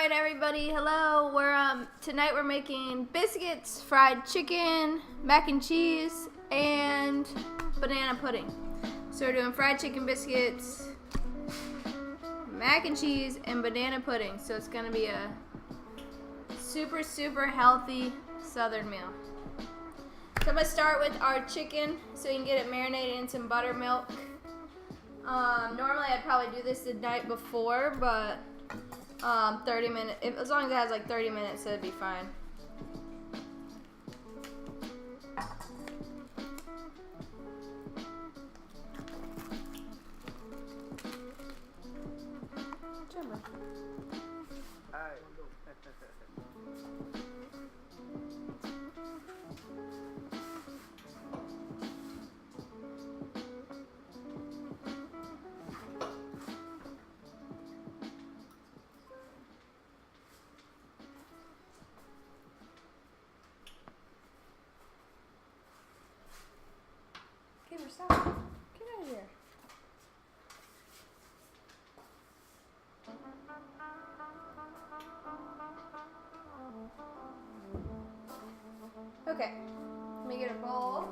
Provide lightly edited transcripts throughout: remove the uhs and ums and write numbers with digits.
Alright everybody, hello. Tonight we're making biscuits, fried chicken, mac and cheese, and banana pudding. So we're doing fried chicken biscuits, mac and cheese, and banana pudding. So it's gonna be a super healthy southern meal. So I'm gonna start with our chicken so you can get it marinated in some buttermilk. Normally I'd probably do this the night before, but 30 minutes, as long as it has like 30 minutes, it'd be fine. Stop. Get out of here. Okay, let me get a bowl.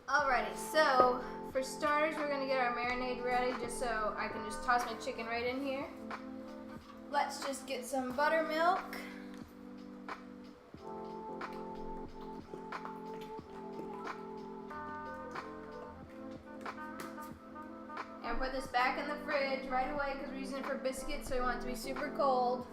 Alrighty, so for starters, we're gonna get our marinade ready just so I can just toss my chicken right in here. Let's just get some buttermilk. And put this back in the fridge right away because we're using it for biscuits, so we want it to be super cold.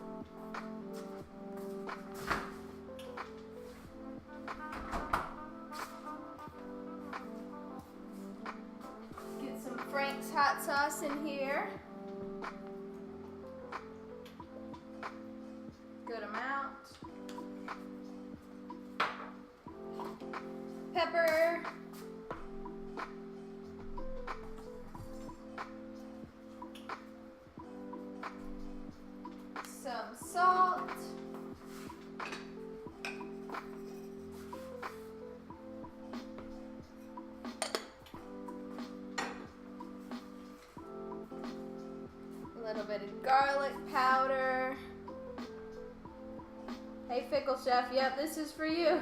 Frank's hot sauce in here. Good amount. Pepper. Some salt. A little bit of garlic powder. Hey Fickle Chef, yep, this is for you.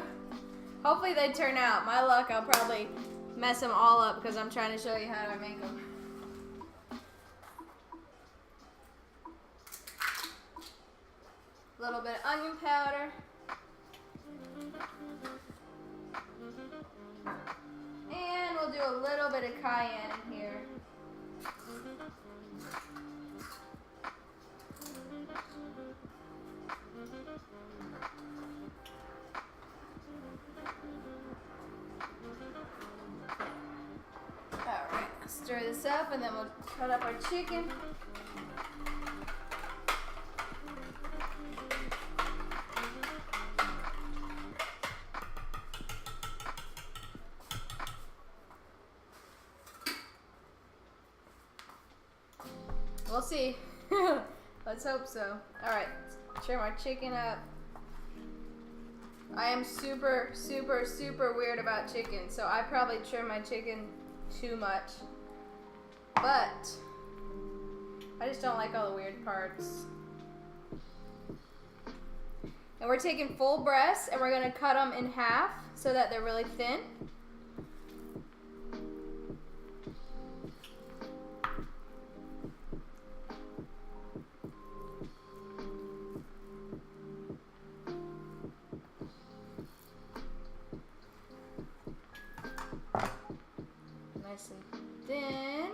Hopefully they turn out. My luck, I'll probably mess them all up because I'm trying to show you how to make them. A little bit of onion powder. And we'll do a little bit of cayenne in here. Alright, stir this up and then we'll cut up our chicken. We'll see. Let's hope so. Alright, trim our chicken up. I am super weird about chicken, so I probably trim my chicken too much. But I just don't like all the weird parts. And we're taking full breasts and we're gonna cut them in half so that they're really thin. Nice and thin.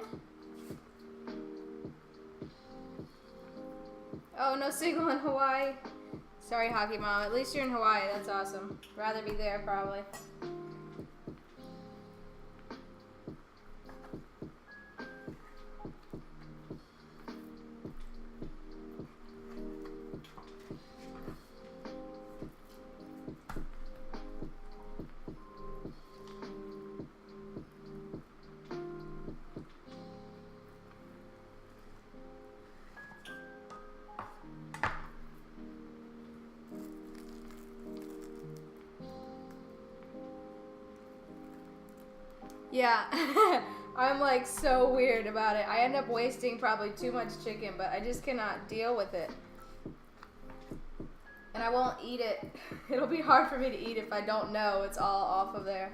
Oh, no signal in Hawaii. Sorry, Hockey Mom. At least you're in Hawaii. That's awesome. Rather be there, probably. Yeah, I'm like so weird about it. I end up wasting probably too much chicken, but I just cannot deal with it. And I won't eat it. It'll be hard for me to eat if I don't know it's all off of there.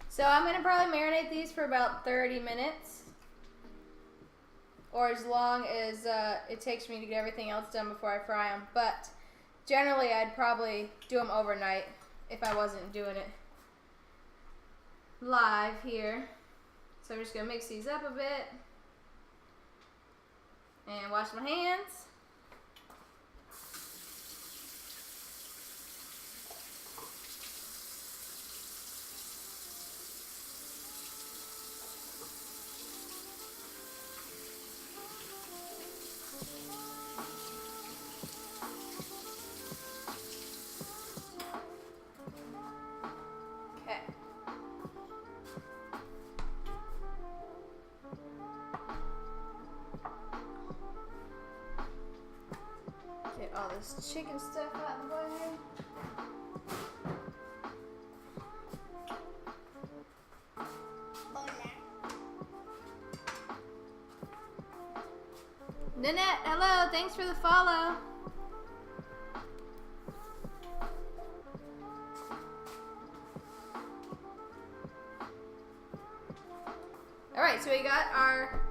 So I'm going to probably marinate these for about 30 minutes. Or as long as it takes me to get everything else done before I fry them. But generally I'd probably do them overnight if I wasn't doing it live here. So I'm just going to mix these up a bit. And wash my hands. Get all this chicken stuff out of the way. Nanette, hello, thanks for the follow. Alright, so we got our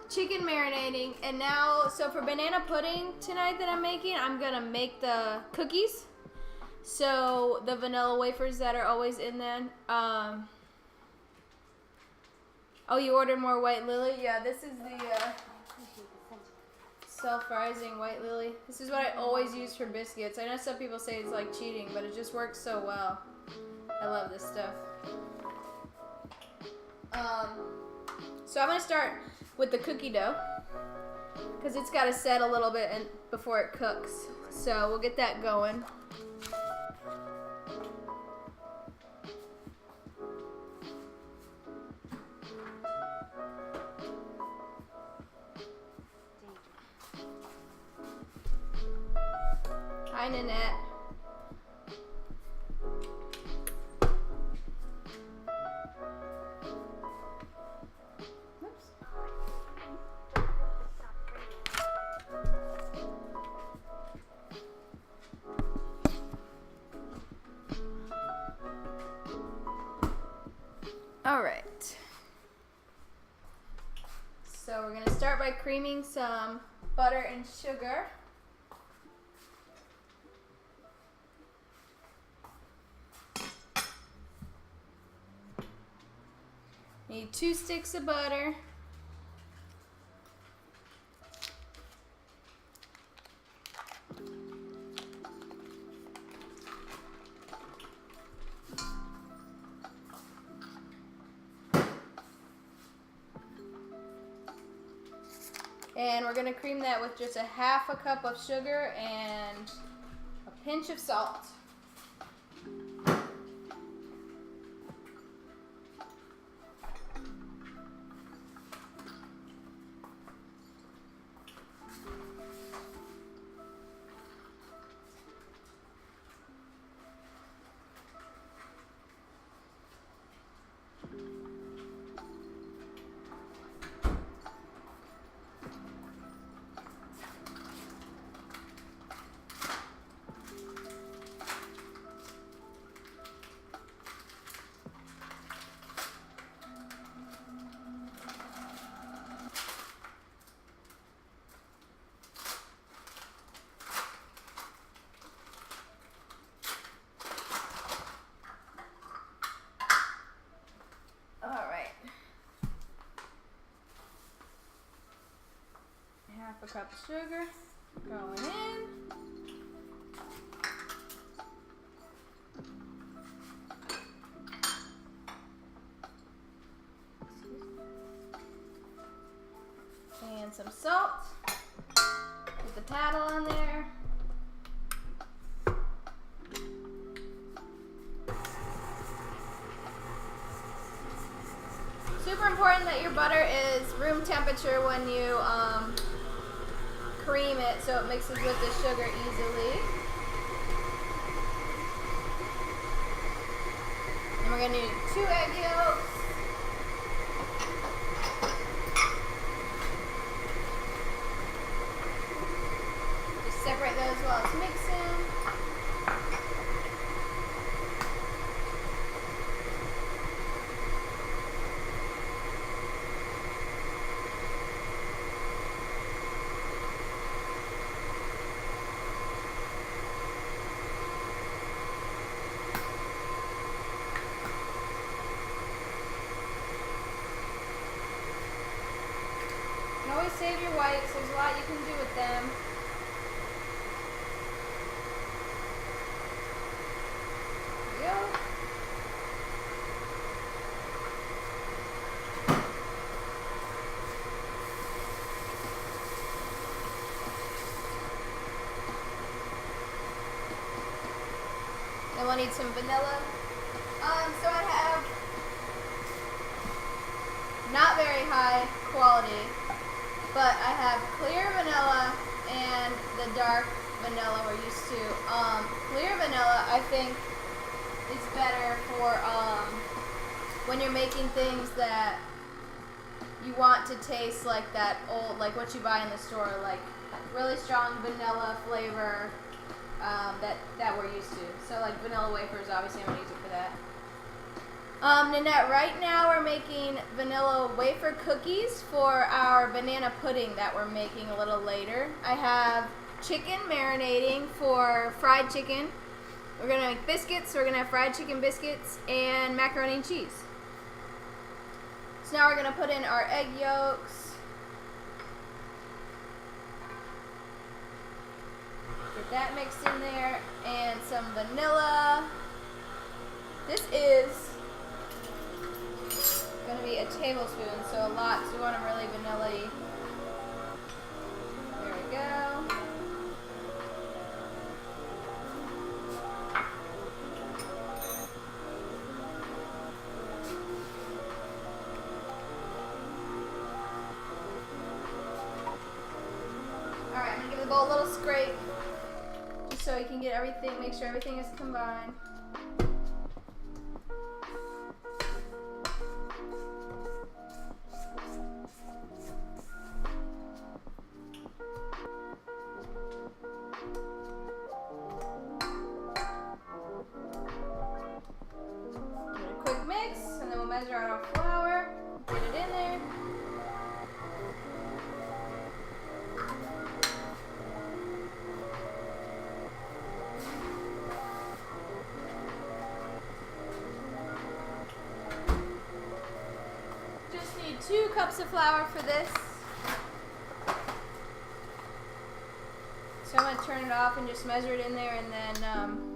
chicken marinating, and now, so for banana pudding tonight that I'm making, I'm gonna make the cookies. So the vanilla wafers that are always in them. Oh, you ordered more white lily? Yeah, this is the self-rising white lily. This is what I always use for biscuits. I know some people say it's like cheating, but it just works so well. I love this stuff. So I'm gonna start with the cookie dough because it's got to set a little bit before it cooks. So we'll get that going. Hi, Nanette. All right. So we're going to start by creaming some butter and sugar. Need 2 sticks of butter. And we're going to cream that with just a half a cup of sugar and a pinch of salt. Half a cup of sugar going in. And some salt. Put the tattle on there. that your butter is room temperature when you cream it so it mixes with the sugar easily. And we're going to need 2 egg yolks. Just separate those while it's mixing. You can always save your whites. There's a lot you can do with them. There we go. Then we'll need some vanilla. So I have not very high quality, but I have clear vanilla and the dark vanilla we're used to. Clear vanilla, I think, is better for when you're making things that you want to taste like that old, like what you buy in the store, like really strong vanilla flavor that we're used to. So like vanilla wafers, obviously I'm gonna use it for that. Nanette, right now we're making vanilla wafer cookies for our banana pudding that we're making a little later. I have chicken marinating for fried chicken. We're going to make biscuits. So we're going to have fried chicken biscuits and macaroni and cheese. So now we're going to put in our egg yolks. Get that mixed in there. And some vanilla. This is going to be a tablespoon, so a lot, so we want them really vanilla-y. There we go. Alright, I'm going to give the bowl a little scrape, just so you can get everything, make sure everything is combined. Measure out our flour, get it in there. Just need 2 cups of flour for this. So I'm going to turn it off and just measure it in there and then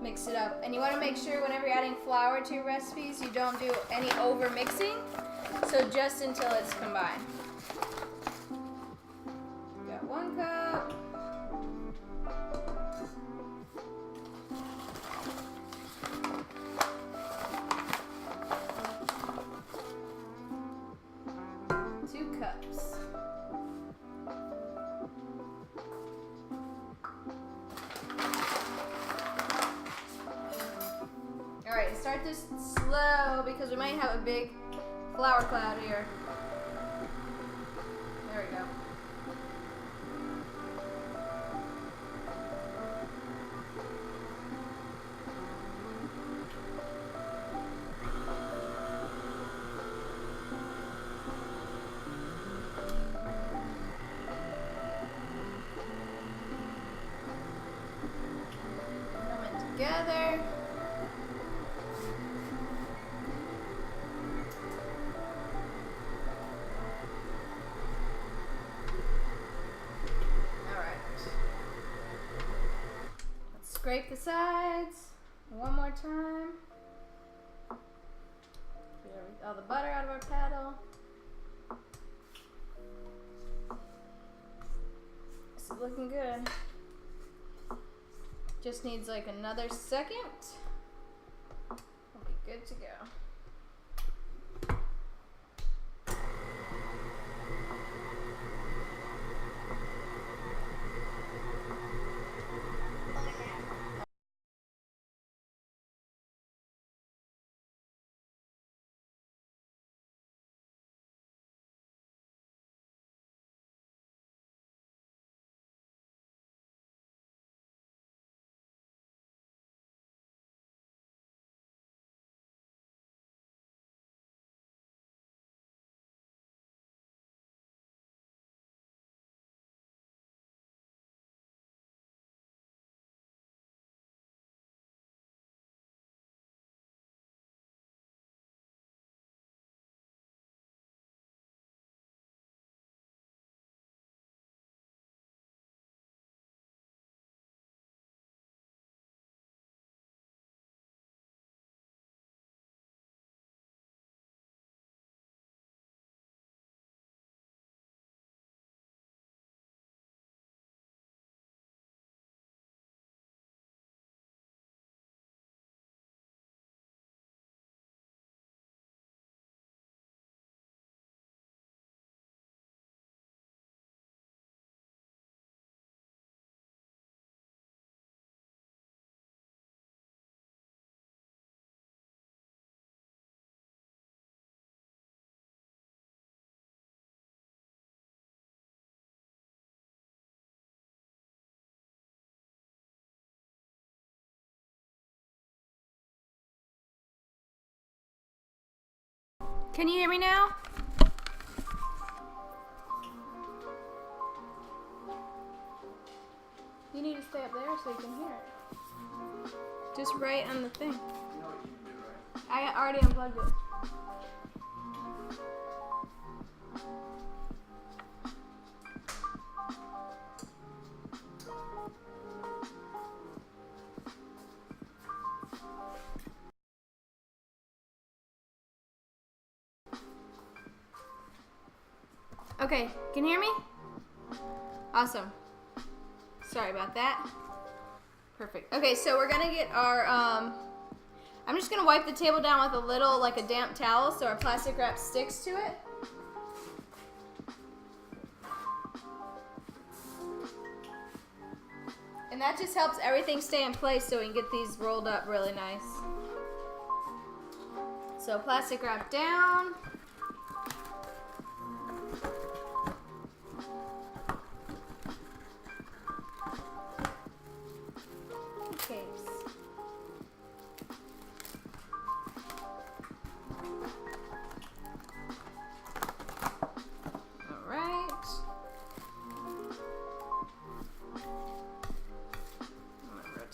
mix it up. And you want to make sure whenever you're adding flour to your recipes, you don't do any over mixing. So just until it's combined. Got 1 cup. Two cups. Alright, start this slow because we might have a big flour cloud here. There we go. Coming together. Scrape the sides one more time. Get all the butter out of our paddle. This is looking good. Just needs like another second. We'll be good to go. Can you hear me now? You need to stay up there so you can hear it. Just right on the thing. I already unplugged it. Okay, can you hear me? Awesome. Sorry about that. Perfect. Okay, so we're gonna get our, I'm just gonna wipe the table down with a little, like a damp towel so our plastic wrap sticks to it. And that just helps everything stay in place so we can get these rolled up really nice. So plastic wrap down.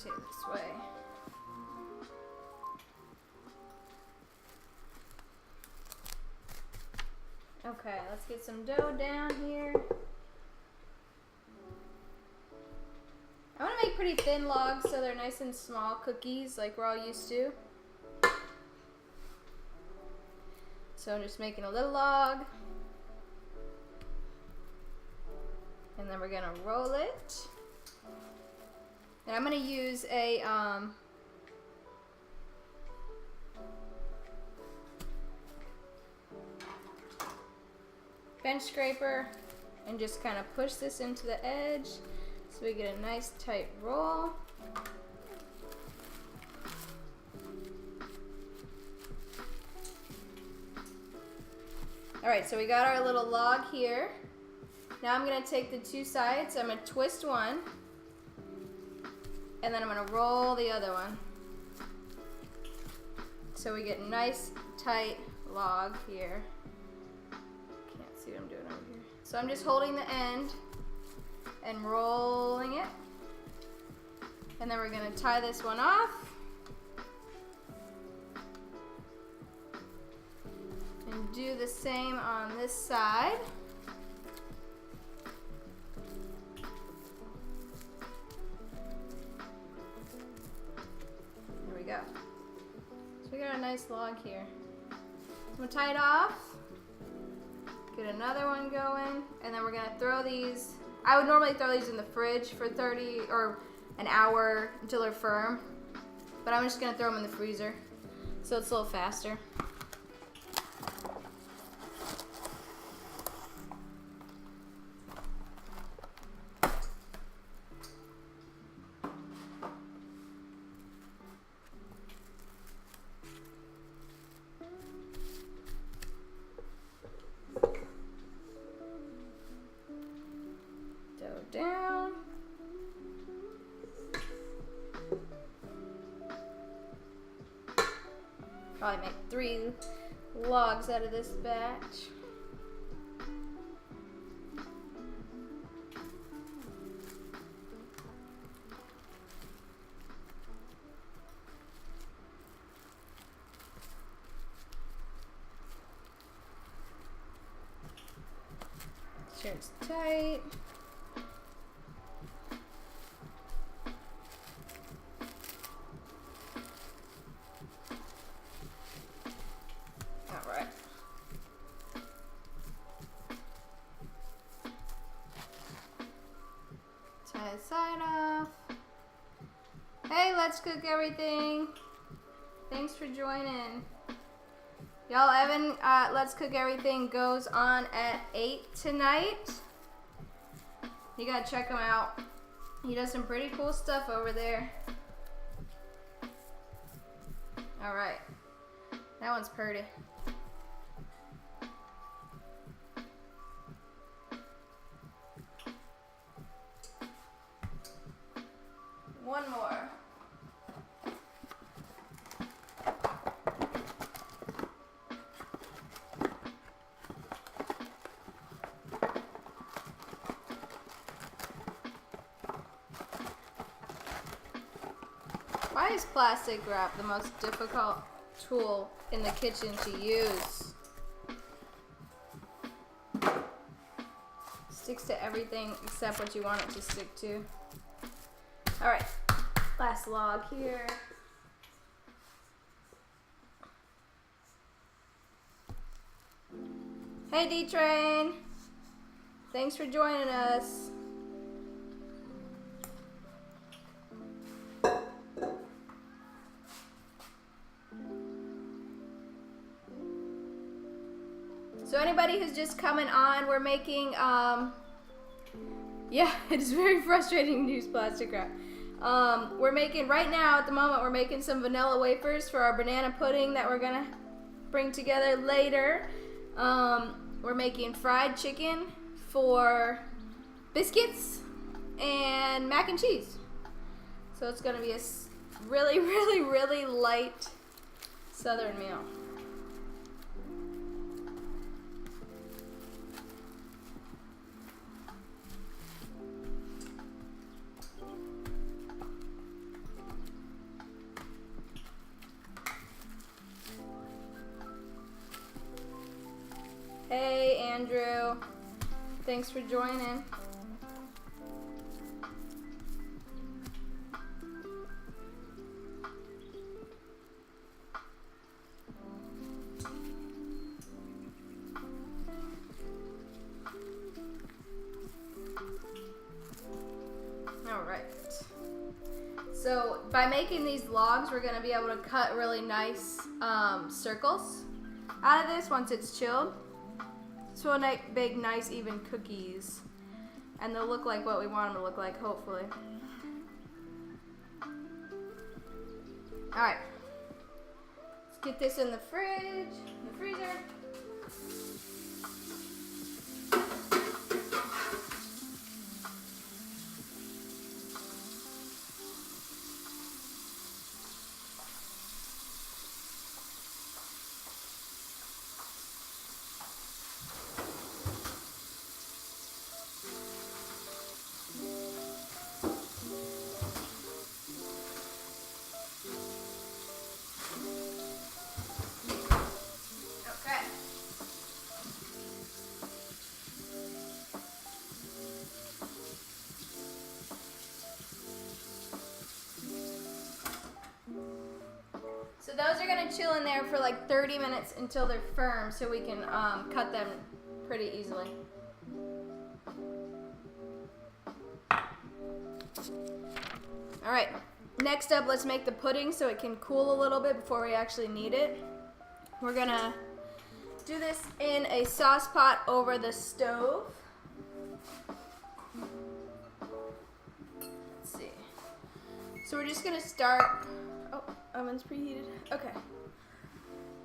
This way. Okay, let's get some dough down here. I want to make pretty thin logs so they're nice and small cookies like we're all used to. So I'm just making a little log. And then we're gonna roll it. And I'm going to use a bench scraper and just kind of push this into the edge so we get a nice tight roll. Alright, so we got our little log here. Now I'm going to take the two sides, I'm going to twist one. And then I'm going to roll the other one. So we get a nice, tight log here. Can't see what I'm doing over here. So I'm just holding the end and rolling it. And then we're going to tie this one off. And do the same on this side. Go. So we got a nice log here. So I'm gonna tie it off, get another one going, and then we're gonna throw these. I would normally throw these in the fridge for 30 or an hour until they're firm, but I'm just gonna throw them in the freezer so it's a little faster. Down. Probably make 3 logs out of this batch. Sure it's tight. Side off. Hey, let's cook everything. Thanks for joining. Y'all, Evan, Let's Cook Everything goes on at 8 tonight. You gotta check him out. He does some pretty cool stuff over there. Alright. That one's pretty. One more. Why is plastic wrap the most difficult tool in the kitchen to use? Sticks to everything except what you want it to stick to. Alright, last log here. Hey D-Train! Thanks for joining us. So anybody who's just coming on, we're making, yeah, it's very frustrating to use plastic wrap. We're making, right now at the moment, we're making some vanilla wafers for our banana pudding that we're gonna bring together later. We're making fried chicken for biscuits and mac and cheese. So it's gonna be a really, really, really light southern meal. Hey, Andrew. Thanks for joining. All right. So by making these logs, we're going to be able to cut really nice circles out of this once it's chilled. So we'll make big, nice, even cookies. And they'll look like what we want them to look like, hopefully. Alright. Let's get this in the fridge, in the freezer. So those are gonna chill in there for like 30 minutes until they're firm so we can cut them pretty easily. All right, next up, let's make the pudding so it can cool a little bit before we actually need it. We're gonna do this in a sauce pot over the stove. Let's see. So we're just gonna start, oh, oven's preheated. Okay.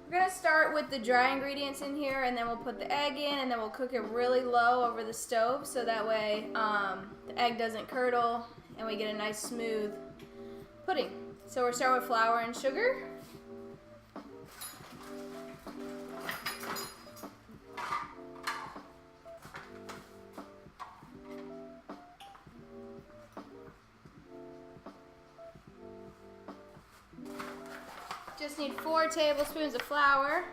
We're gonna start with the dry ingredients in here, and then we'll put the egg in, and then we'll cook it really low over the stove so that way the egg doesn't curdle and we get a nice smooth pudding. So we're starting with flour and sugar. Just need 4 tablespoons of flour.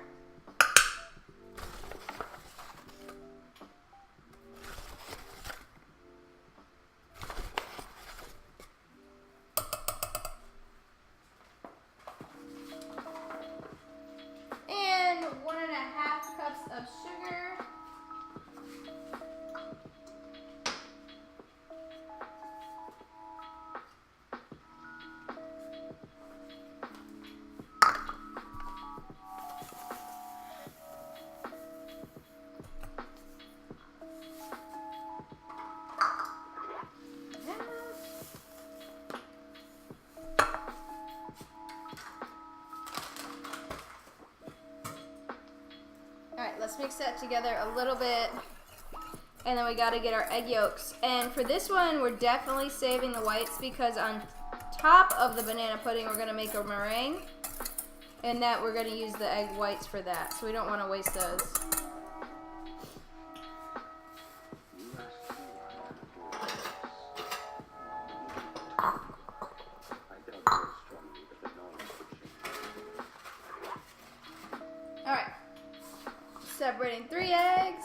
And 1½ cups of sugar. Alright, let's mix that together a little bit, and then we gotta get our egg yolks. And for this one, we're definitely saving the whites because on top of the banana pudding, we're gonna make a meringue, and that we're gonna use the egg whites for that, so we don't wanna waste those. separating 3 eggs.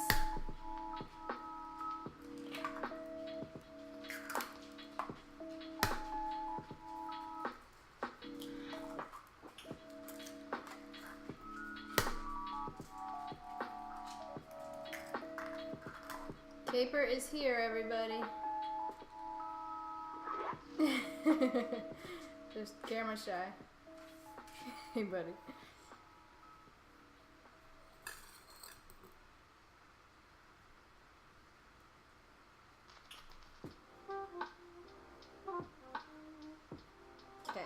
Paper is here, everybody. Just camera shy. Hey, buddy. Okay.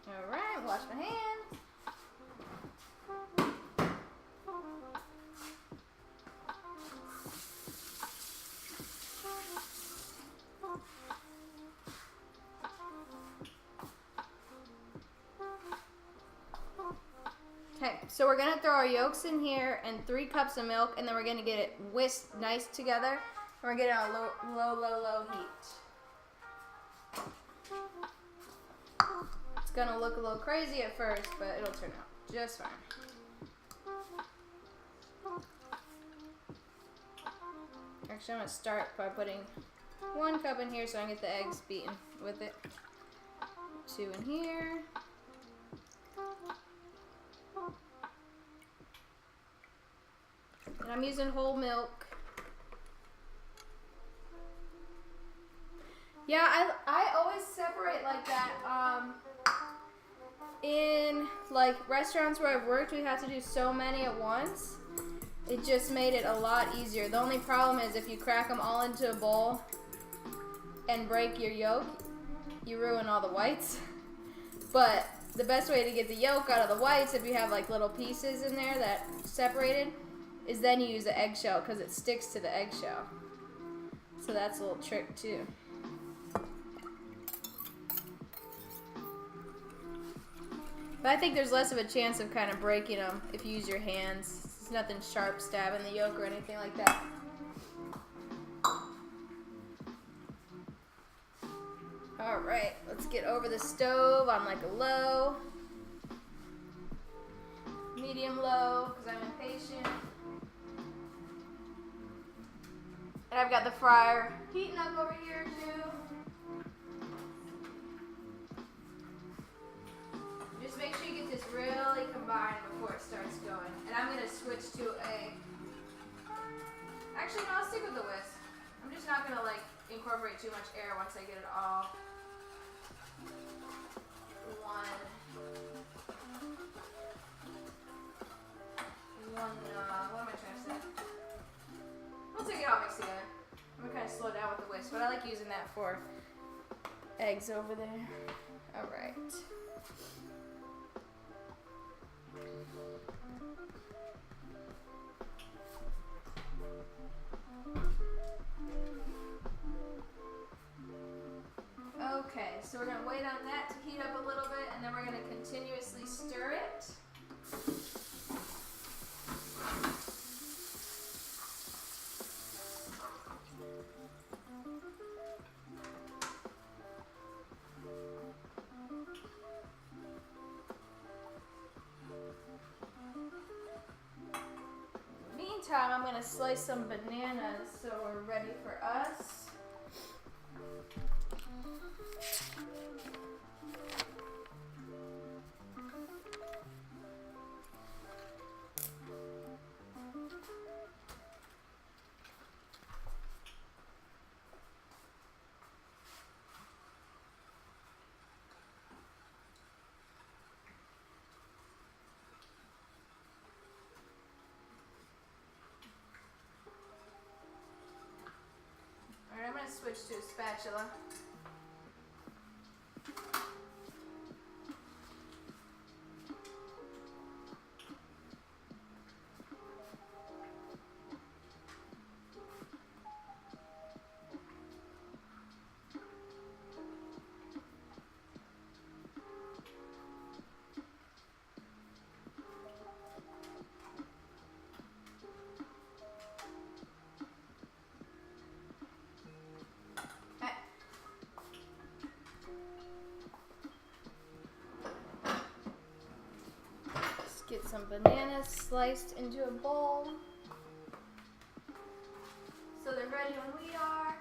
All right, wash my hands. Okay, so we're gonna throw our yolks in here and 3 cups of milk, and then we're gonna get it whisked nice together. And we're getting on a low heat. It's gonna look a little crazy at first, but it'll turn out just fine. Actually, I'm gonna start by putting 1 cup in here so I can get the eggs beaten with it. 2 in here. And I'm using whole milk. Yeah, I always separate like that. In like restaurants where I've worked, we have to do so many at once. It just made it a lot easier. The only problem is if you crack them all into a bowl and break your yolk, you ruin all the whites. But the best way to get the yolk out of the whites, if you have like little pieces in there that separated, is then you use the eggshell because it sticks to the eggshell. So that's a little trick too. But I think there's less of a chance of kind of breaking them if you use your hands. There's nothing sharp stabbing the yolk or anything like that. Alright, let's get over the stove on like a low, medium low, because I'm impatient. And I've got the fryer heating up over here too. Just make sure you get this really combined before it starts going. And I'm going to switch to a... Actually, no, I'll stick with the whisk. I'm just not going to like incorporate too much air once I get it all. What am I trying to say? We'll take it all mixed together. I'm going to kind of slow down with the whisk, but I like using that for eggs over there. Alright. Okay, so we're going to wait on that to heat up a little bit, and then we're going to continuously stir it. Meantime, I'm going to slice some bananas so we're ready for us. I'm going to switch to a spatula. some bananas sliced into a bowl. So they're ready when we are.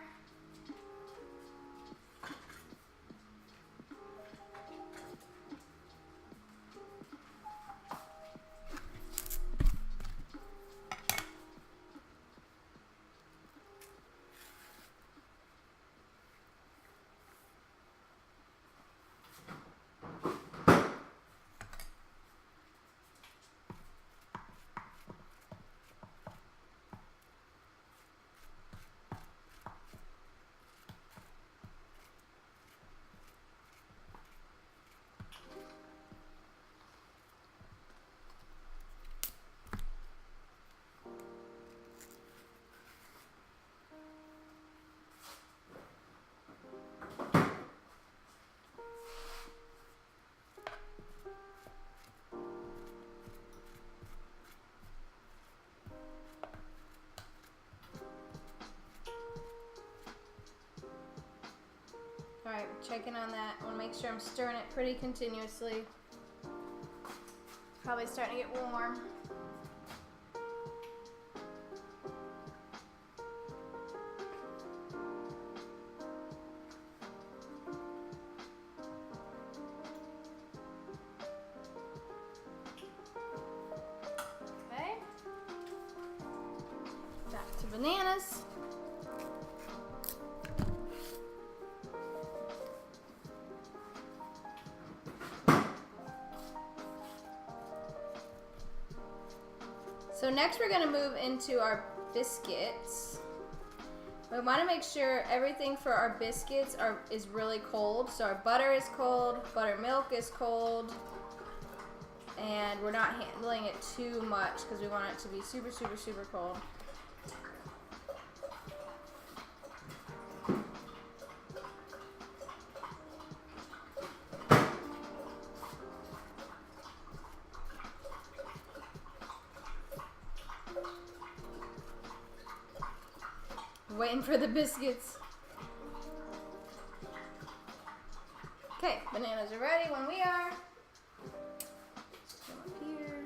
Alright, checking on that. I want to make sure I'm stirring it pretty continuously. It's probably starting to get warm. Okay. Back to bananas. So next we're going to move into our biscuits. We want to make sure everything for our biscuits is really cold. So our butter is cold, buttermilk is cold, and we're not handling it too much because we want it to be super, super, super cold. Waiting for the biscuits. Okay, bananas are ready when we are. Just come up here.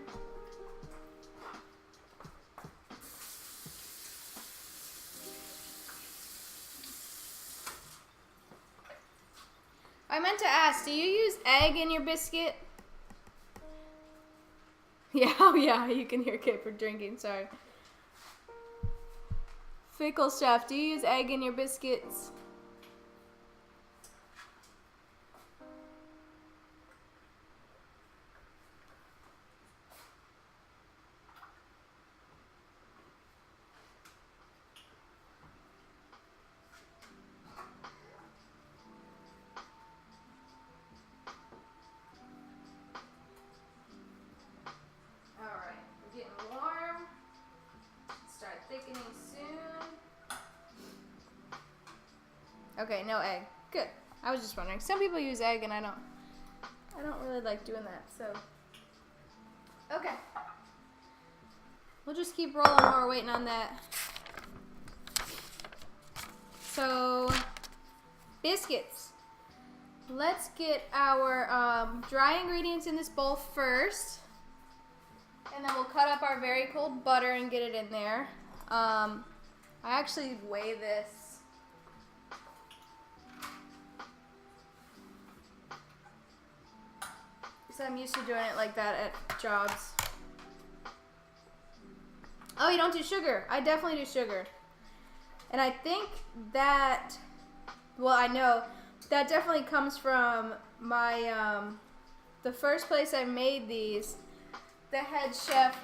I meant to ask, do you use egg in your biscuit? Yeah, oh yeah, you can hear Kate for drinking, sorry. Fickle Chef, do you use egg in your biscuits? Alright, we're getting warm. Start thickening soon. Okay, no egg. Good. I was just wondering. Some people use egg and I don't really like doing that, so. Okay. We'll just keep rolling while we're waiting on that. So, biscuits. Let's get our dry ingredients in this bowl first. And then we'll cut up our very cold butter and get it in there. I actually weigh this. So I'm used to doing it like that at jobs. Oh, you don't do sugar. I definitely do sugar. And I think that, well, I know that definitely comes from my, the first place I made these. The head chef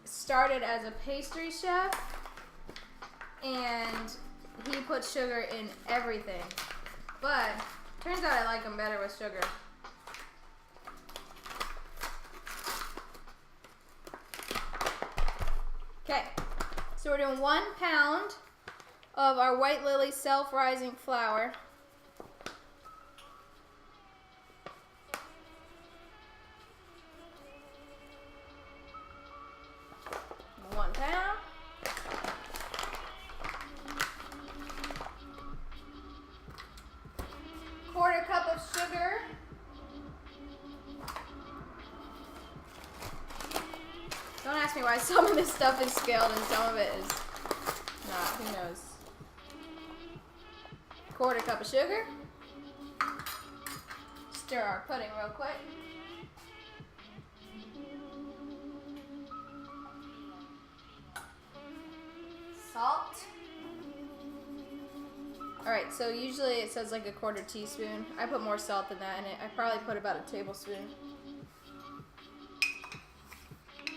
started as a pastry chef, and he put sugar in everything. But turns out I like them better with sugar. Okay, so we're doing 1 pound of our White Lily self-rising flour. Quarter cup of sugar. me why some of this stuff is scaled and some of it is not. Who knows? Quarter cup of sugar. Stir our pudding real quick. Salt. Alright, so usually it says like a quarter teaspoon. I put more salt than that in it. I probably put about a tablespoon.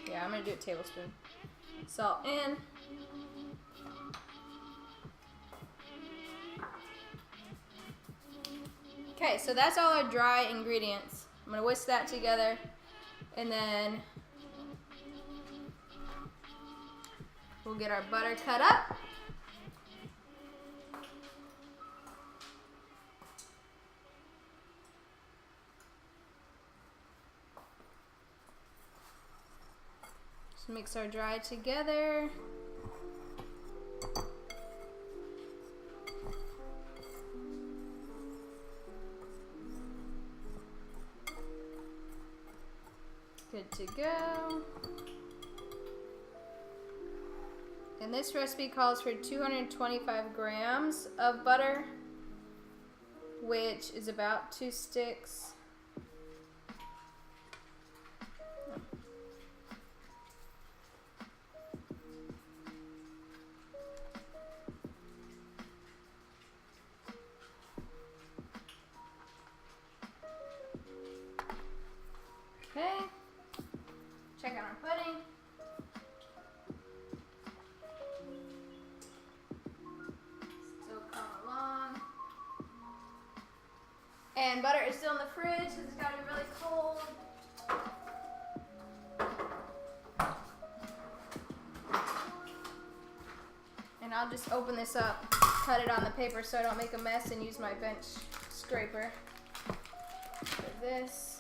Yeah, I'm gonna do a tablespoon. Salt in. Okay, so that's all our dry ingredients. I'm gonna whisk that together and then we'll get our butter cut up. Just mix our dry together. Good to go. And this recipe calls for 225 grams of butter, which is about 2 sticks. Okay. Check out our pudding. Still coming along. And butter is still in the fridge because it's got to be really cold. And I'll just open this up, cut it on the paper so I don't make a mess, and use my bench scraper for this.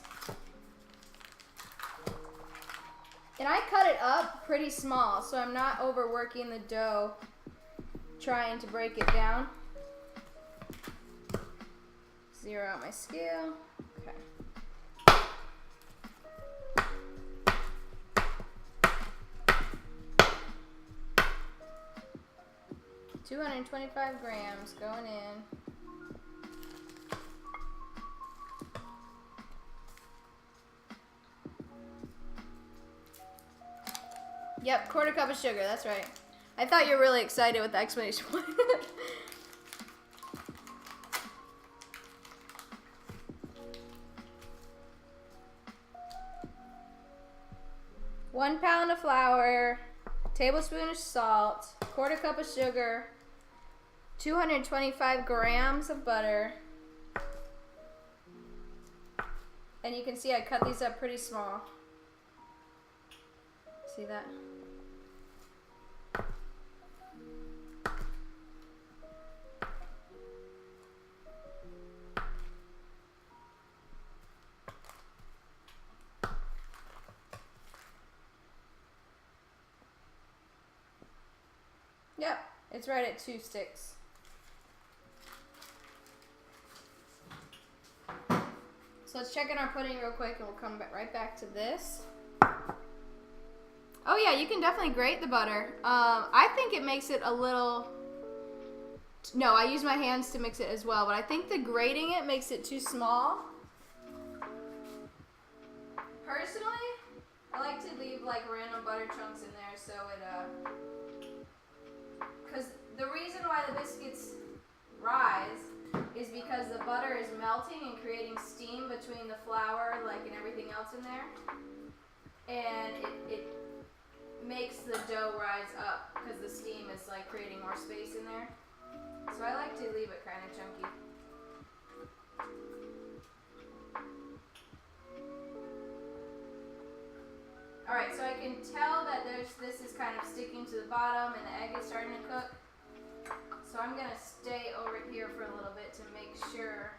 And I cut it up pretty small, so I'm not overworking the dough trying to break it down. Zero out my scale. Okay. $225 grams going in. Yep, quarter cup of sugar, that's right. I thought you were really excited with the explanation. 1 pound of flour, tablespoon of salt, quarter cup of sugar, 225 grams of butter. And you can see I cut these up pretty small. See that? Yep, it's right at 2 sticks. So let's check in our pudding real quick and we'll come right back to this. Oh yeah, you can definitely grate the butter. I think it makes it a little... No, I use my hands to mix it as well, but I think the grating it makes it too small. Personally, I like to leave like random butter chunks in there so it, because the reason why the biscuits rise is because the butter is melting and creating steam between the flour, like, and everything else in there. And it makes the dough rise up because the steam is like creating more space in there. So I like to leave it kind of chunky. Alright, so I can tell that this is kind of sticking to the bottom and the egg is starting to cook. So I'm going to stay over here for a little bit to make sure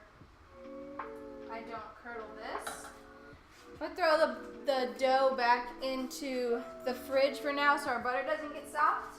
I don't curdle this. I'm going to throw the dough back into the fridge for now so our butter doesn't get soft.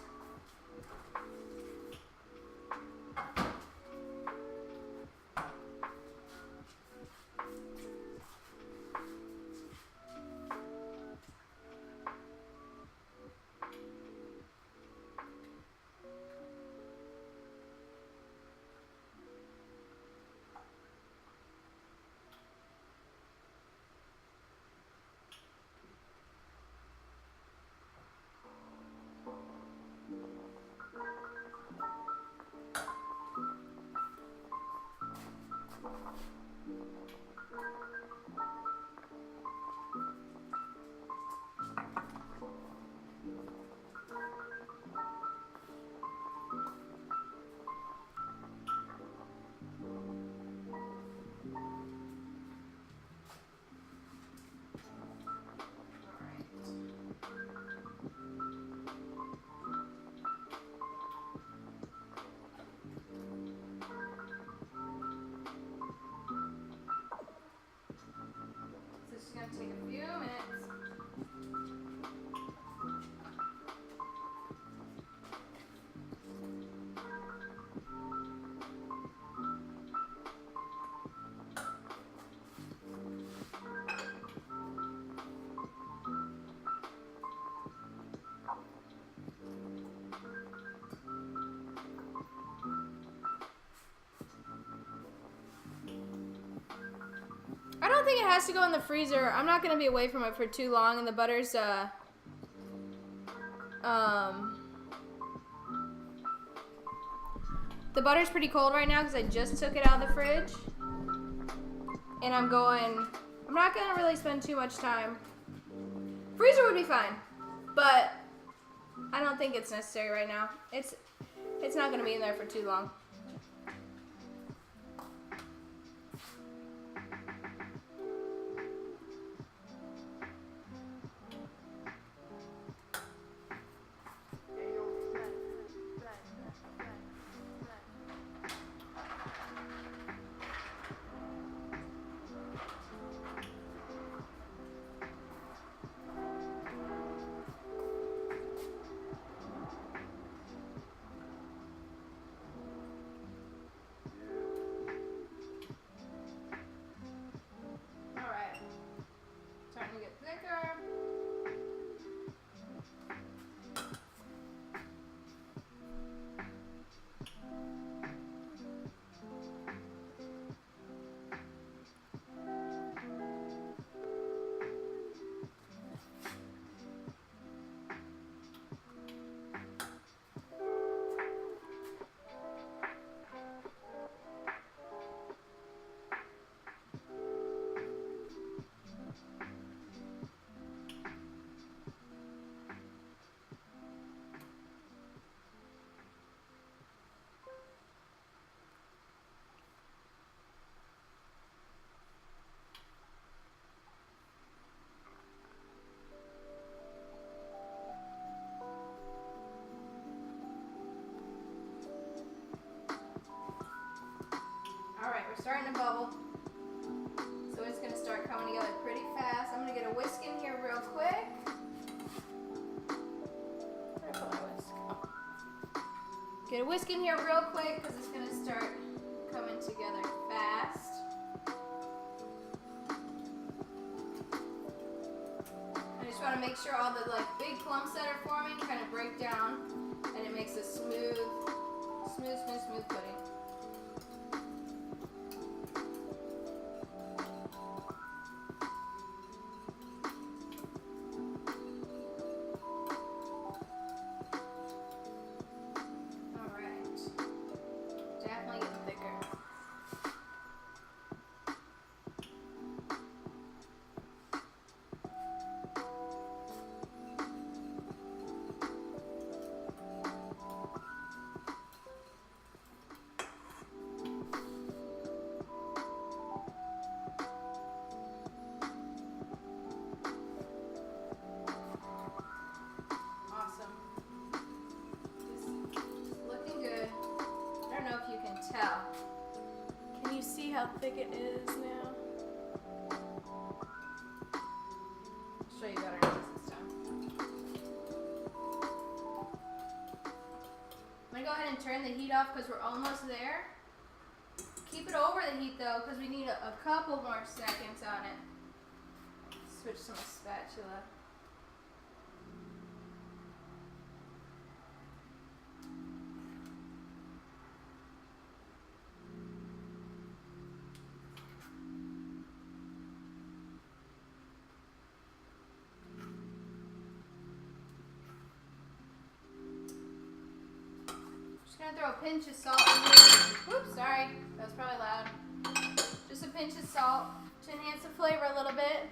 I don't think it has to go in the freezer. I'm not gonna be away from it for too long, and the butter's the butter's pretty cold right now because I just took it out of the fridge. And I'm not gonna really spend too much time. Freezer would be fine, but I don't think it's necessary right now. It's not gonna be in there for too long. Starting to bubble, so it's going to start coming together pretty fast. I'm going to get a whisk in here real quick. Where did I put my whisk? Get a whisk in here real quick because it's going to start coming together fast. I just want to make sure all the big clumps that are forming kind of break down, and it makes a smooth pudding. How thick it is now. I'll show you better this time. I'm gonna go ahead and turn the heat off because we're almost there. Keep it over the heat though because we need a couple more seconds on it. Switch to my spatula. Gonna throw a pinch of salt in here. Whoops, sorry. That was probably loud. Just a pinch of salt to enhance the flavor a little bit.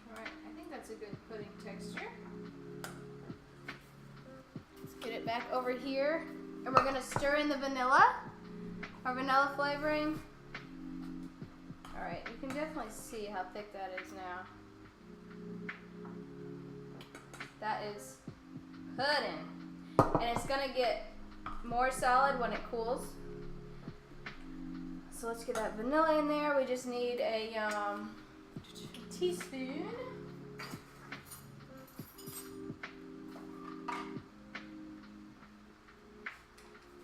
Alright, I think that's a good pudding texture. Let's get it back over here. And we're gonna stir in the vanilla. Our vanilla flavoring. Alright, you can definitely see how thick that is now. That is pudding. And it's gonna get more solid when it cools. So let's get that vanilla in there. We just need a teaspoon.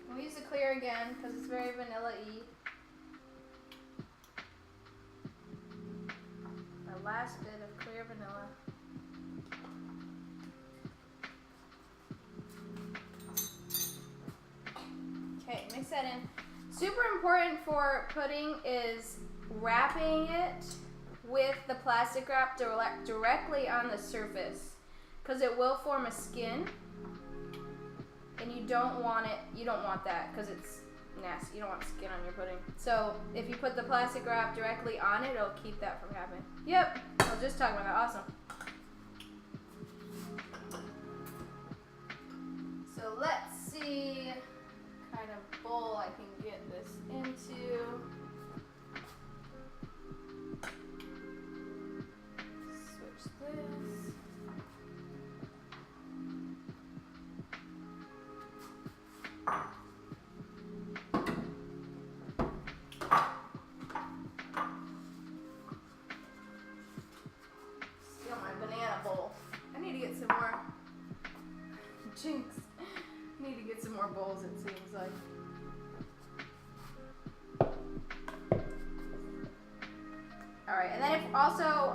We'll use the clear again because it's very vanilla-y. My last bit of clear vanilla. that in. Super important for pudding is wrapping it with the plastic wrap directly on the surface, because it will form a skin, and you don't want that because it's nasty. You don't want skin on your pudding. So if you put the plastic wrap directly on it, it'll keep that from happening. Yep, I was just talking about that. Awesome. So let's see what kind of bowl I can get this into. Switch this. Steal my banana bowl. I need to get some more. Jinx. I need to get some more bowls, it seems like. Alright, and then if also,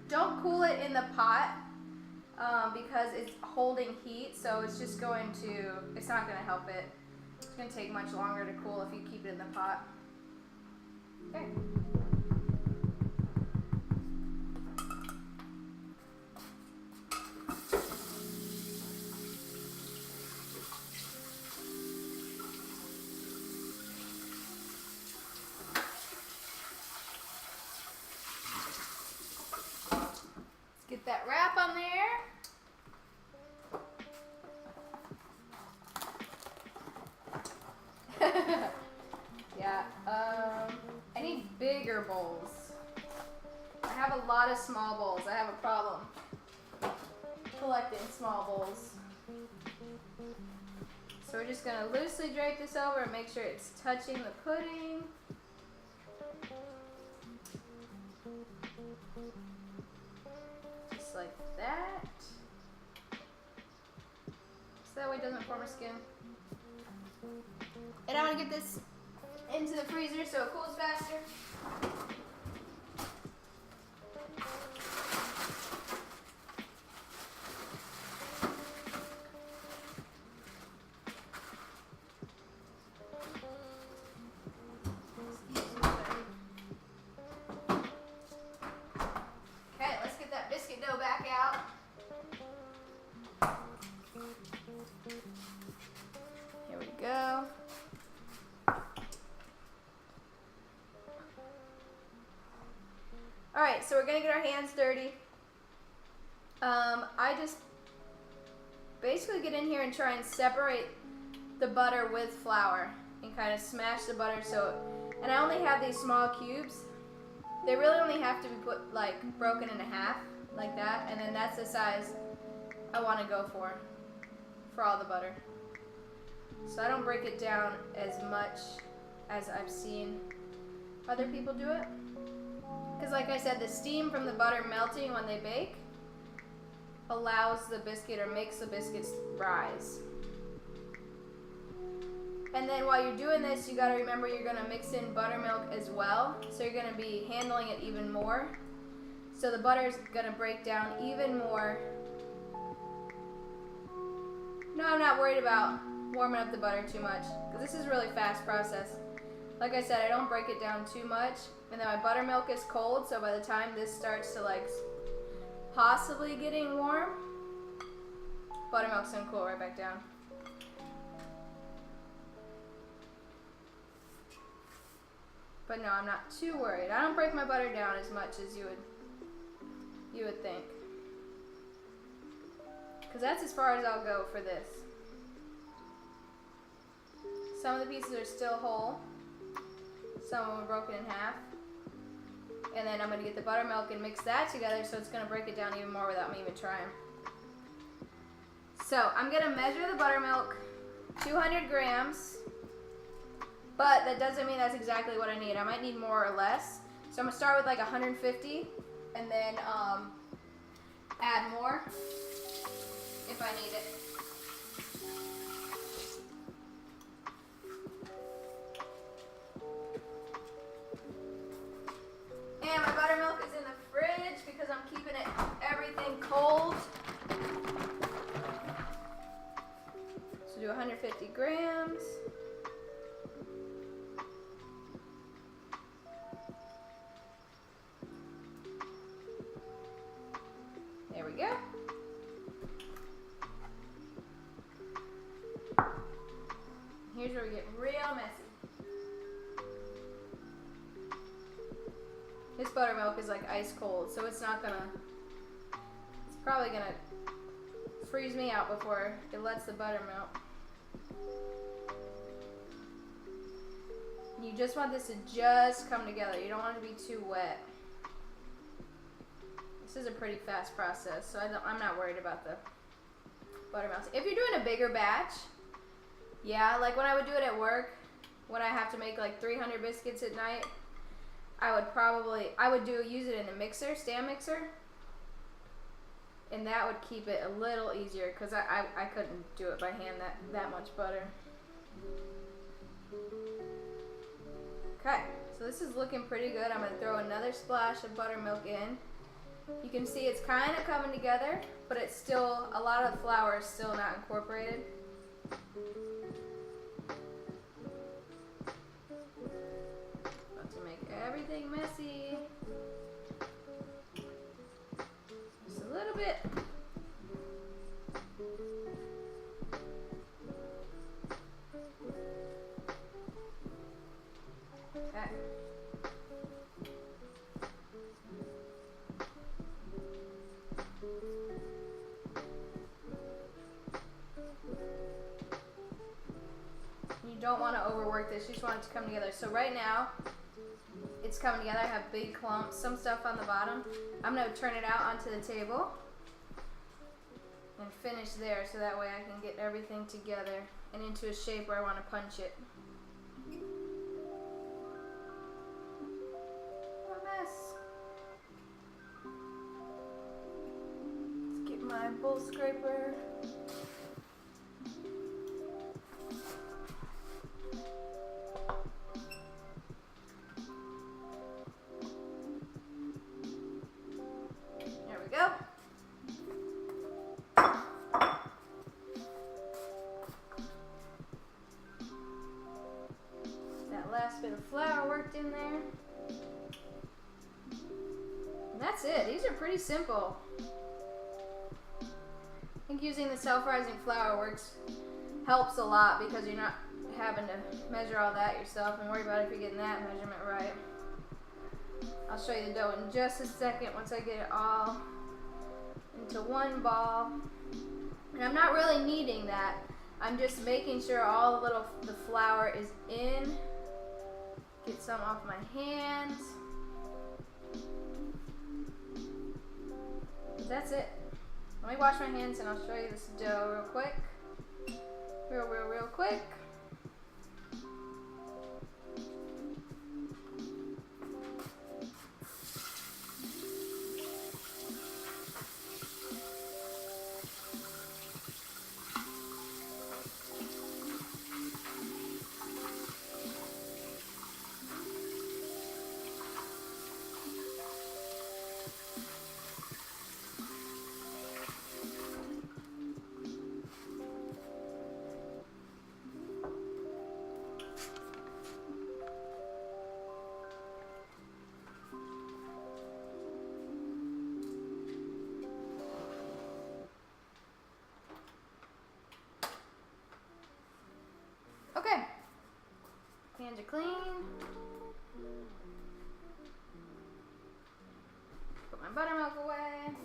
don't cool it in the pot because it's holding heat, so it's just going to, it's not going to help it. It's going to take much longer to cool if you keep it in the pot. Okay. Get that wrap on there. Yeah, I need bigger bowls. I have a lot of small bowls. I have a problem collecting small bowls. So we're just gonna loosely drape this over and make sure it's touching the pudding. Just like that. So that way it doesn't form a skin. And I'm gonna get this into the freezer so it cools faster. Okay, let's get that biscuit dough back out. Here we go. Alright, so we're going to get our hands dirty. I just basically get in here and try and separate the butter with flour and kind of smash the butter and I only have these small cubes. They really only have to be broken into half like that, and then that's the size I want to go for all the butter. So I don't break it down as much as I've seen other people do it. Because like I said, the steam from the butter melting when they bake allows the biscuit or makes the biscuits rise. And then while you're doing this, you gotta remember you're gonna mix in buttermilk as well. So you're gonna be handling it even more. So the butter is gonna break down even more. No, I'm not worried about warming up the butter too much, because this is a really fast process. Like I said, I don't break it down too much. And then my buttermilk is cold, so by the time this starts to possibly getting warm, buttermilk's gonna cool right back down. But no, I'm not too worried. I don't break my butter down as much as you would think. Because that's as far as I'll go for this. Some of the pieces are still whole. Some of them are broken in half. And then I'm going to get the buttermilk and mix that together, so it's going to break it down even more without me even trying. So I'm going to measure the buttermilk, 200 grams. But that doesn't mean that's exactly what I need. I might need more or less. So I'm going to start with 150 and then add more if I need it. And my buttermilk is in the fridge because I'm keeping everything cold. So do 150 grams. we go. Here's where we get real messy. This buttermilk is like ice cold, so it's probably gonna freeze me out before it lets the butter melt. You just want this to just come together. You don't want it to be too wet. This is a pretty fast process, so I'm not worried about the butter melting. If you're doing a bigger batch, yeah, like when I would do it at work, when I have to make like 300 biscuits at night, I would use it in a mixer, stand mixer, and that would keep it a little easier because I couldn't do it by hand, that much butter. Okay, so this is looking pretty good. I'm going to throw another splash of buttermilk in. You can see it's kind of coming together, but it's still, a lot of the flour is still not incorporated. About to make everything messy. Just a little bit. Okay. You don't want to overwork this, you just want it to come together. So right now, it's coming together. I have big clumps, some stuff on the bottom. I'm going to turn it out onto the table and finish there so that way I can get everything together and into a shape where I want to punch it. Let's get my bowl scraper. There we go. That last bit of flour worked in there. That's it. These are pretty simple. I think using the self-rising flour helps a lot because you're not having to measure all that yourself and worry about if you're getting that measurement right. I'll show you the dough in just a second once I get it all into one ball. And I'm not really kneading that. I'm just making sure all the flour is in. Get some off my hands. That's it. Let me wash my hands and I'll show you this dough real quick. Real quick. Okay, hands are clean. Put my buttermilk away.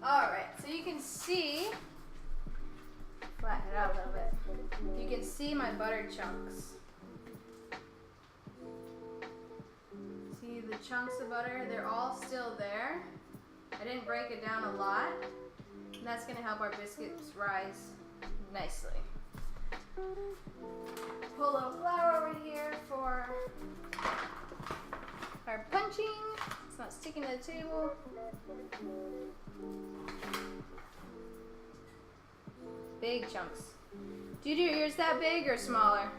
Alright, so you can see, flatten it out a little bit. You can see my butter chunks. See the chunks of butter? They're all still there. I didn't break it down a lot. And that's going to help our biscuits rise nicely. Pull a little flour over here for our punching. It's not sticking to the table. Big chunks. Do you do yours that big or smaller?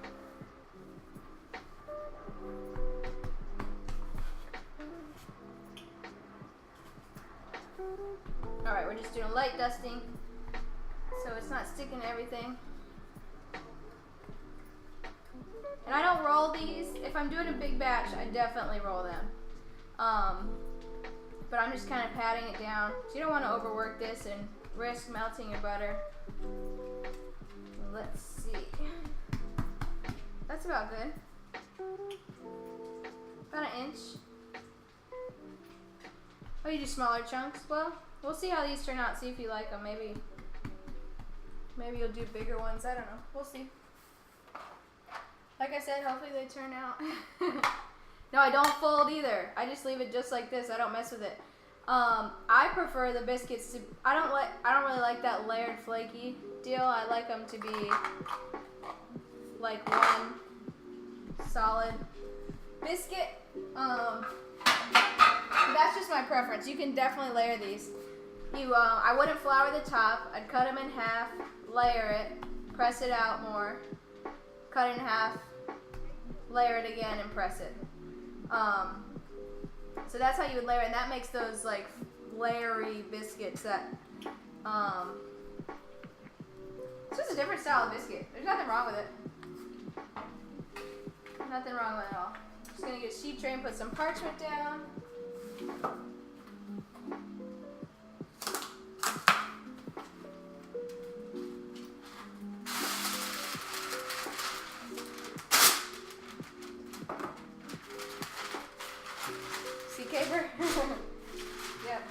Alright, we're just doing light dusting so it's not sticking to everything. And I don't roll these. If I'm doing a big batch, I definitely roll them. But I'm just kind of patting it down. So you don't want to overwork this and risk melting your butter. Let's see. That's about good. About an inch. Oh, you do smaller chunks? Well, we'll see how these turn out. See if you like them. Maybe you'll do bigger ones. I don't know. We'll see. Like I said, hopefully they turn out. No, I don't fold either. I just leave it just like this. I don't mess with it. I prefer the biscuits to. I don't really like that layered flaky deal. I like them to be like one solid biscuit. That's just my preference. You can definitely layer these. I wouldn't flour the top. I'd cut them in half, layer it, press it out more, cut it in half, layer it again, and press it. So that's how you would layer it, and that makes those like layery biscuits that, it's just a different style of biscuit. There's nothing wrong with it. Nothing wrong with it at all. Just gonna get a sheet tray and put some parchment down. See caper? Yep.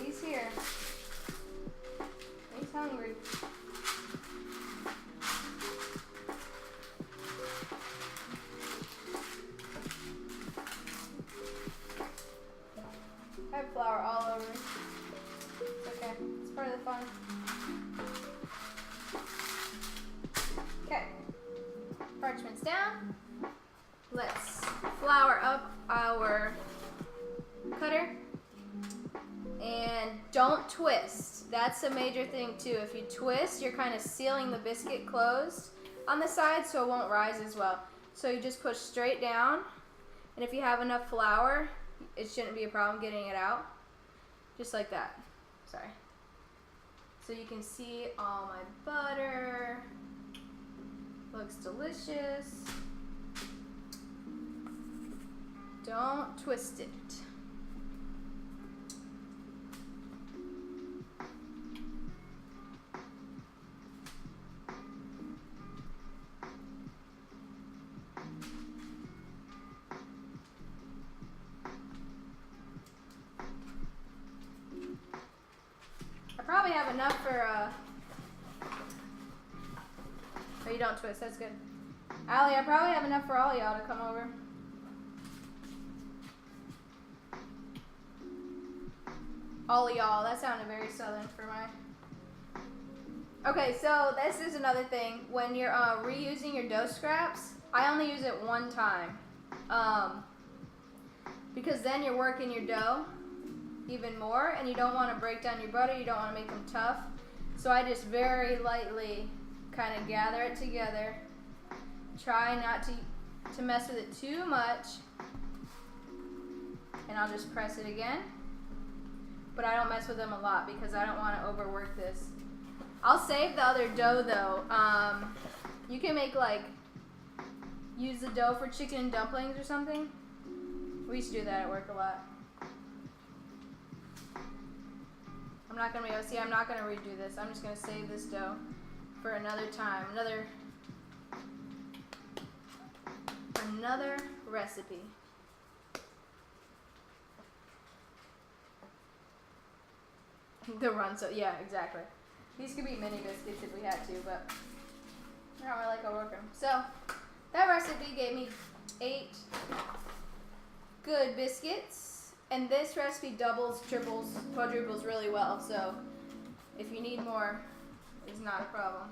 He's here. He's hungry. I have flour all over. It's okay. It's part of the fun. Okay. Parchment's down. Let's flour up our cutter. And don't twist. That's a major thing too. If you twist, you're kind of sealing the biscuit closed on the side so it won't rise as well. So you just push straight down. And if you have enough flour, it shouldn't be a problem getting it out. Just like that. Sorry. So you can see all my butter. Looks delicious. Don't twist it. I probably have enough for, oh, you don't twist, that's good. Allie, I probably have enough for all y'all to come over. All y'all, that sounded very southern for my... Okay, so this is another thing. When you're reusing your dough scraps, I only use it one time. Because then you're working your dough even more, and you don't want to break down your butter, you don't want to make them tough. So I just very lightly kind of gather it together. Try not to mess with it too much. And I'll just press it again. But I don't mess with them a lot because I don't want to overwork this. I'll save the other dough though. You can make use the dough for chicken and dumplings or something. We used to do that at work a lot. I'm not going to redo this. I'm just going to save this dough for another time. Another recipe. The run, so yeah, exactly. These could be mini biscuits if we had to, but I don't really like overworking them. So that recipe gave me 8 good biscuits, and this recipe doubles, triples, quadruples really well. So if you need more, it's not a problem.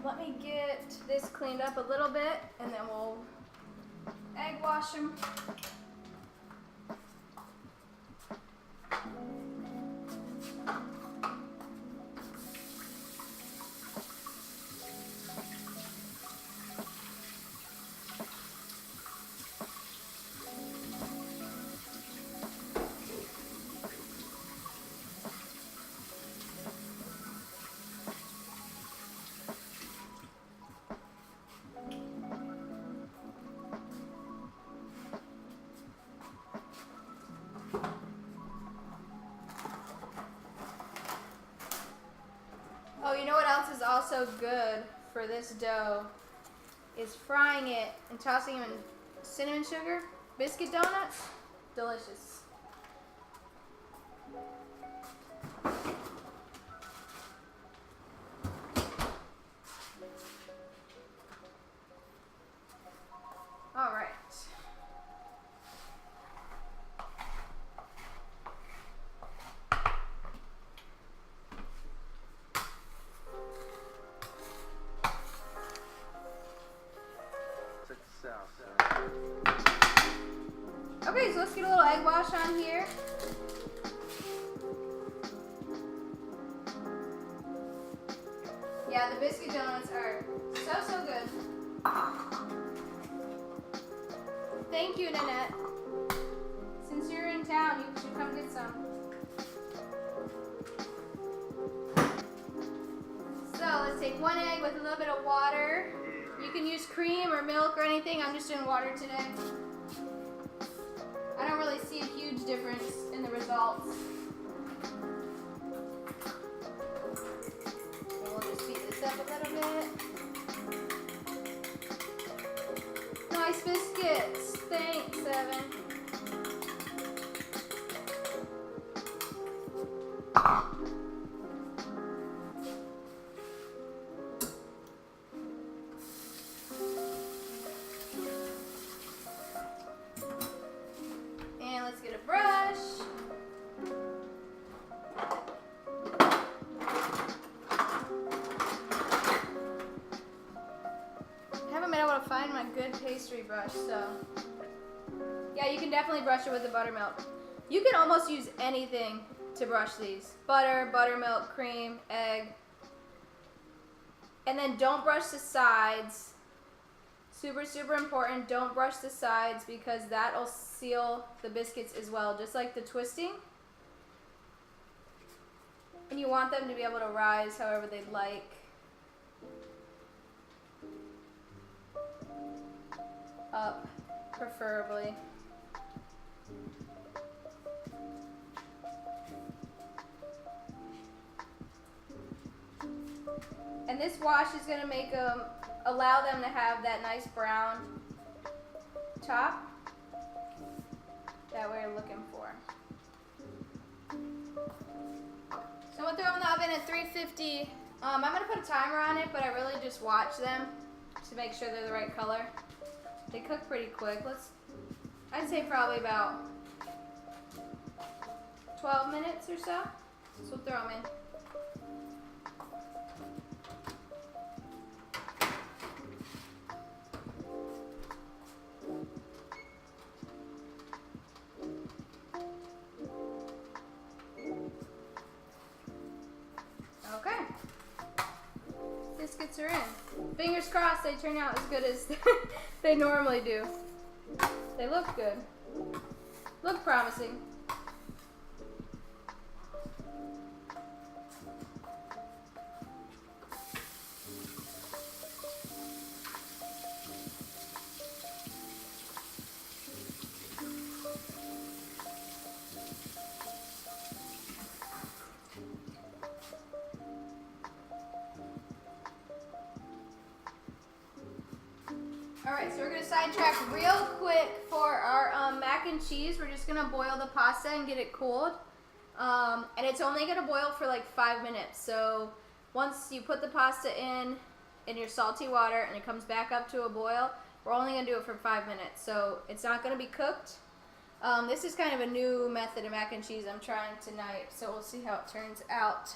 Let me get this cleaned up a little bit, and then we'll egg wash them. else is also good for this dough is frying it and tossing them in cinnamon sugar. Biscuit donuts, delicious. All right. Okay, so let's get a little egg wash on here. Yeah, the biscuit donuts are so good. Thank you, Nanette. Since you're in town, you should come get some. So let's take one egg with a little bit of water. You can use cream or milk or anything. I'm just doing water today. I don't really see a huge difference in the results. So we'll just beat this up a little bit. Nice biscuits. Thanks, Evan. And let's get a brush. I haven't been able to find my good pastry brush, so yeah, you can definitely brush it with the buttermilk. You can almost use anything to brush these. Butter, buttermilk, cream, egg. And then don't brush the sides. Super important, don't brush the sides because that'll seal the biscuits as well, just like the twisting. And you want them to be able to rise however they'd like. Up, preferably. And this wash is going to make them, allow them to have that nice brown top that we're looking for. So I'm going to throw them in the oven at 350. I'm going to put a timer on it, but I really just watch them to make sure they're the right color. They cook pretty quick. I'd say probably about 12 minutes or so. So we'll throw them in. Okay. Biscuits are in. Fingers crossed they turn out as good as they normally do. They look good. Look promising. Alright, so we're going to sidetrack real quick for our mac and cheese. We're just going to boil the pasta and get it cooled. And it's only going to boil for like 5 minutes. So once you put the pasta in your salty water and it comes back up to a boil, we're only going to do it for 5 minutes. So it's not going to be cooked. This is kind of a new method of mac and cheese I'm trying tonight. So we'll see how it turns out.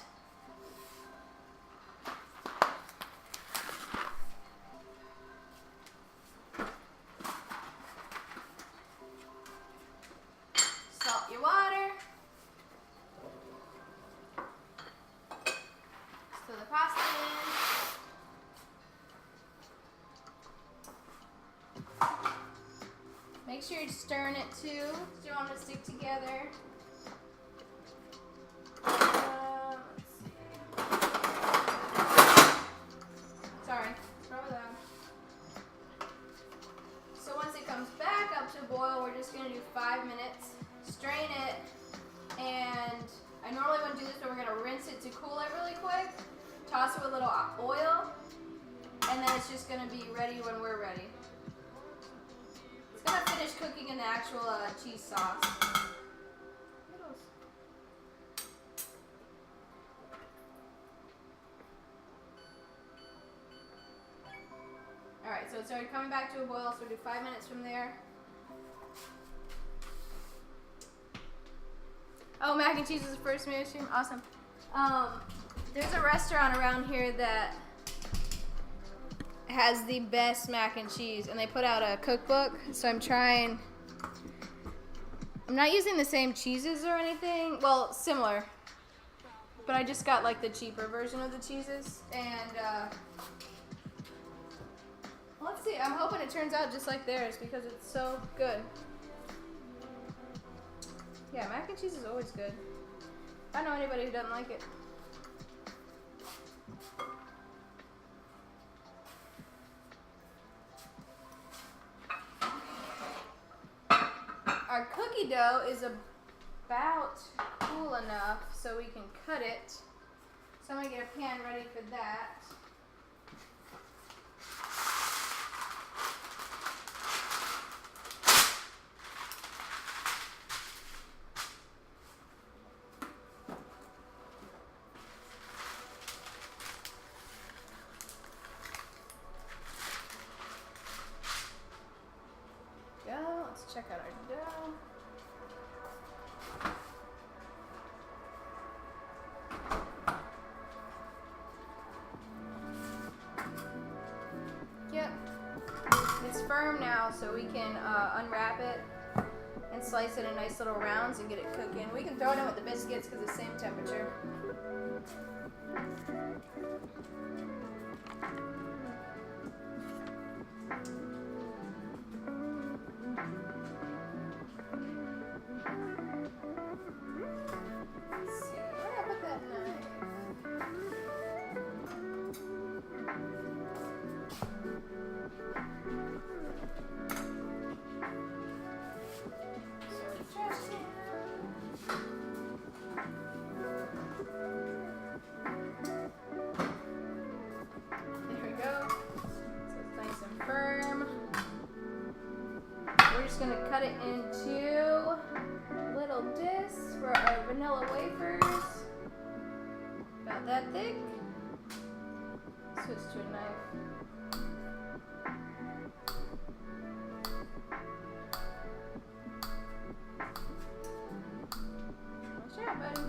Make sure you're stirring it too, so you don't want it to stick together. Let's see. Sorry, throw it down. So once it comes back up to a boil, we're just going to do 5 minutes. Strain it, and I normally wouldn't do this, but we're going to rinse it to cool it really quick. toss it with a little oil, and then it's just gonna be ready when we're ready. It's gonna finish cooking in the actual cheese sauce. Alright, so it started coming back to a boil, so we'll do 5 minutes from there. Oh, mac and cheese is the first meal stream? Awesome. There's a restaurant around here that has the best mac and cheese, and they put out a cookbook, so I'm not using the same cheeses or anything. Well, similar. But I just got like the cheaper version of the cheeses, and let's see, I'm hoping it turns out just like theirs because it's so good. Yeah, mac and cheese is always good. I don't know anybody who doesn't like it. Our cookie dough is about cool enough so we can cut it. So I'm gonna get a pan ready for that. Let's check out our dough. Yep, it's firm now, so we can unwrap it and slice it in nice little rounds and get it cooking. We can throw it in with the biscuits because it's the same temperature. Gonna cut it into little discs for our vanilla wafers. About that thick. Switch to a knife. Watch out, buddy.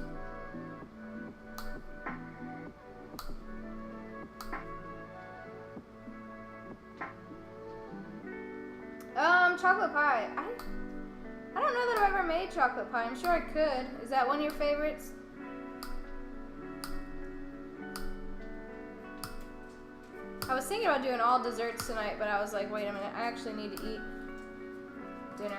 Chocolate pie. I don't know that I've ever made chocolate pie. I'm sure I could. Is that one of your favorites? I was thinking about doing all desserts tonight, but I was like, wait a minute, I actually need to eat dinner.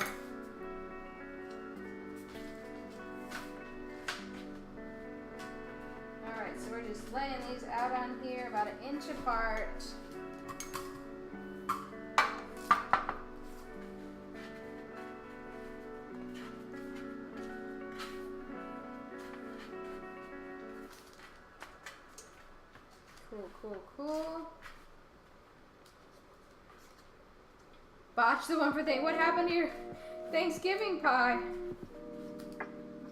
Alright, so we're just laying these out on here about 1 inch apart. Cool. Botch the one for what happened to your Thanksgiving pie?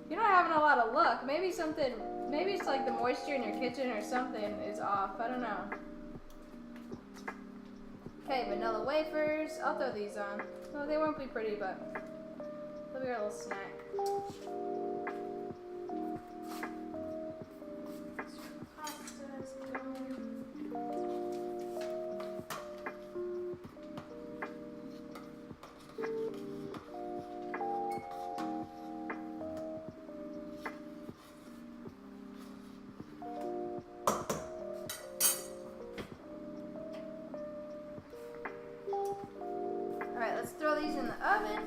You're not having a lot of luck. Maybe it's like the moisture in your kitchen or something is off. I don't know. Okay, vanilla wafers. I'll throw these on. Well, they won't be pretty, but they'll be our little snack. Alright, let's throw these in the oven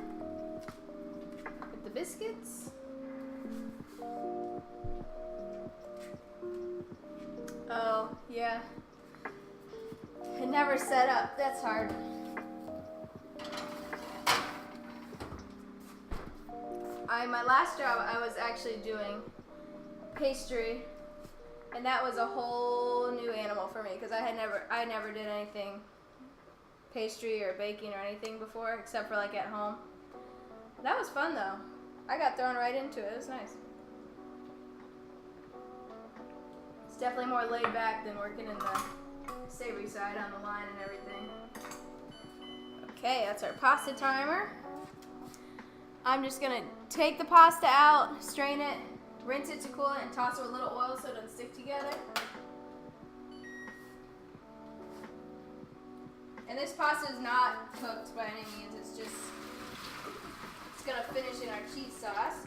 with the biscuits. Oh, yeah. It never set up. That's hard. My last job, I was actually doing pastry, And that was a whole new animal for me because I never did anything pastry or baking or anything before except for like at home. That was fun though. I got thrown right into it. It was nice. It's definitely more laid back than working in the savory side on the line and everything. Okay, that's our pasta timer. I'm just gonna take the pasta out, strain it, rinse it to cool it, and toss it with a little oil so it doesn't stick together. And this pasta is not cooked by any means. It's gonna finish in our cheese sauce.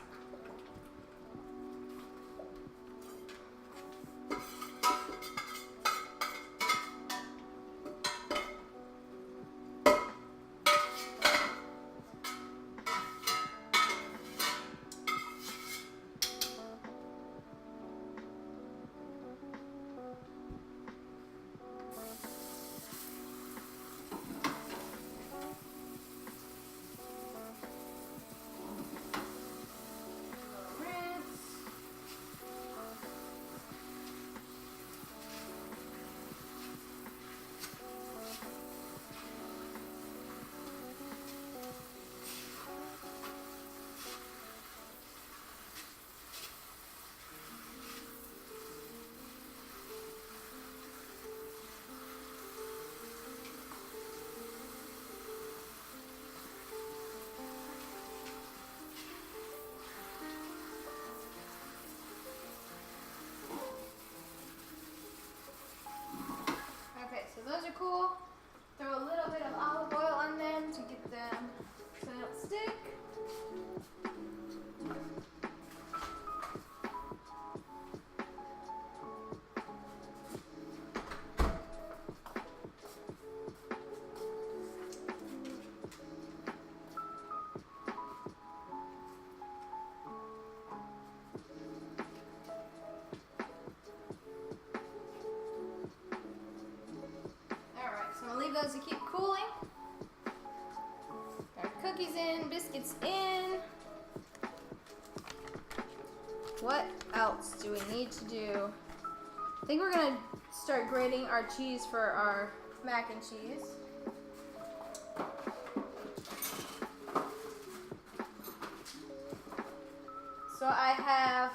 Those are cool. Throw a little bit of olive oil on them to get them so they don't stick. Leave those to keep cooling. Got our cookies in, biscuits in. What else do we need to do? I think we're gonna start grating our cheese for our mac and cheese. So I have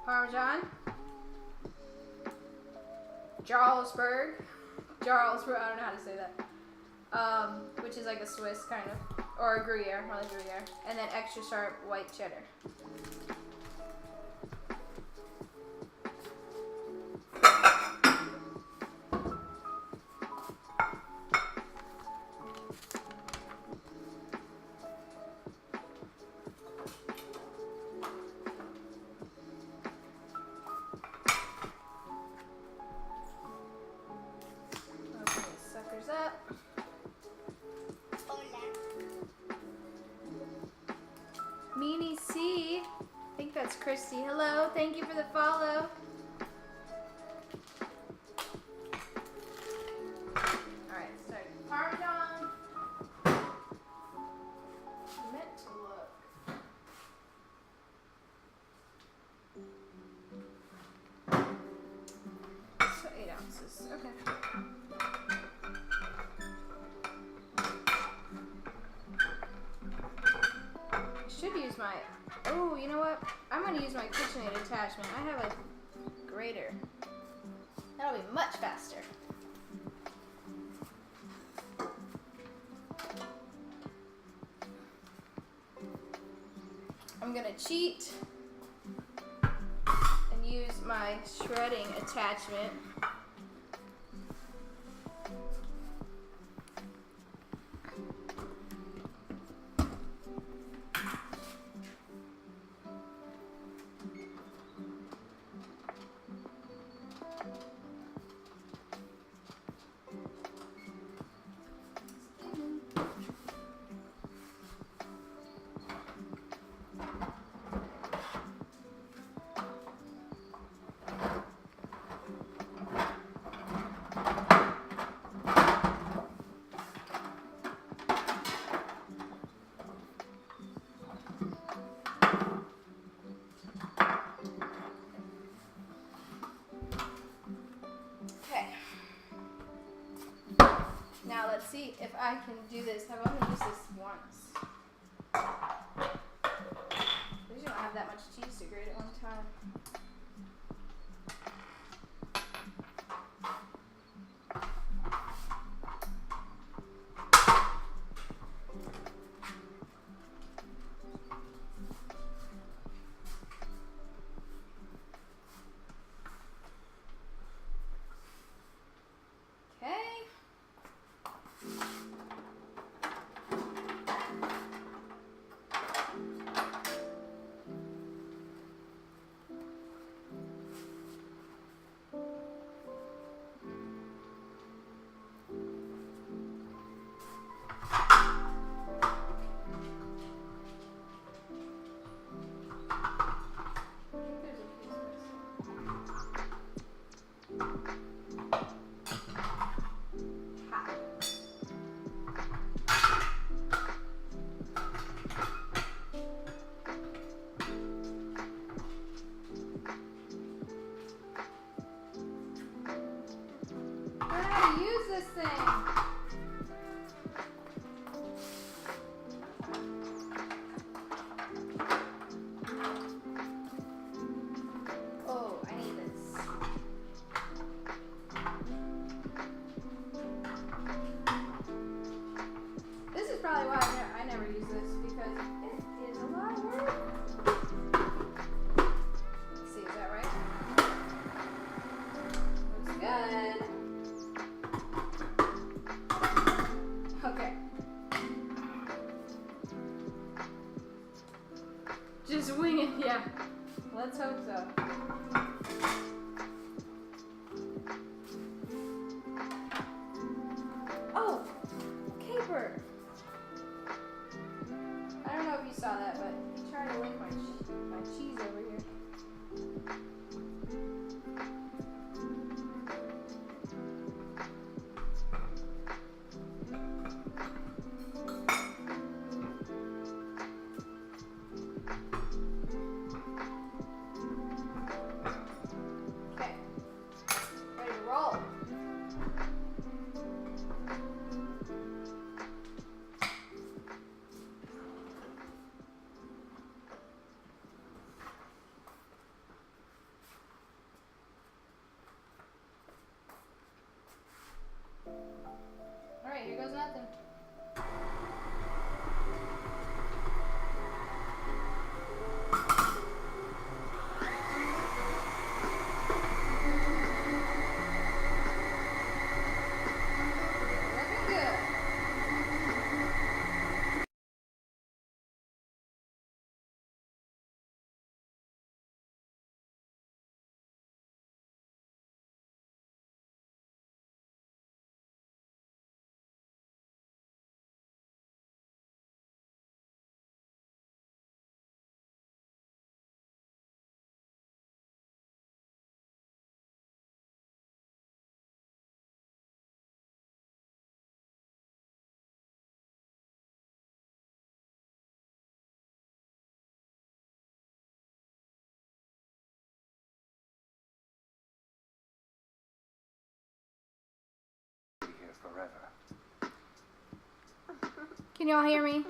Parmesan, Jarlsberg, I don't know how to say that, which is like a Swiss kind of, or a Gruyere, more like Gruyere, and then extra sharp white cheddar. Up. Meanie C, I think that's Christy. Hello, thank you for the follow. Alright, start Parmesan. Meant to look. So 8 ounces, okay. Should use my, oh, you know what? I'm going to use my KitchenAid attachment. I have a grater. That'll be much faster. I'm going to cheat and use my shredding attachment. now let's see if I can do this. I've only used this once. I usually don't have that much cheese to grate at one time. This thing. Oh, I need this. This is probably why I never use this, because it is a lot of work. Let's see, is that right? Looks good. Okay. Just wing it, yeah. Let's hope so. Oh, caper. I don't know if you saw that, but he tried to lick my cheese over here. Alright, here goes nothing. Looking good. Forever. Can y'all hear me?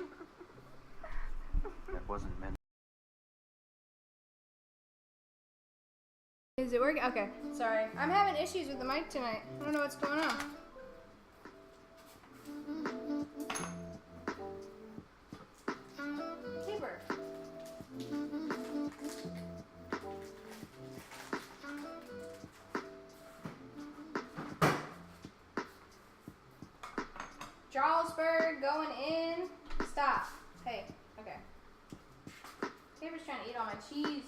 That wasn't meant. Is it working? Okay, sorry. I'm having issues with the mic tonight. I don't know what's going on. Caper. Jarlsberg going in. Stop. Hey, okay. Caper's trying to eat all my cheese.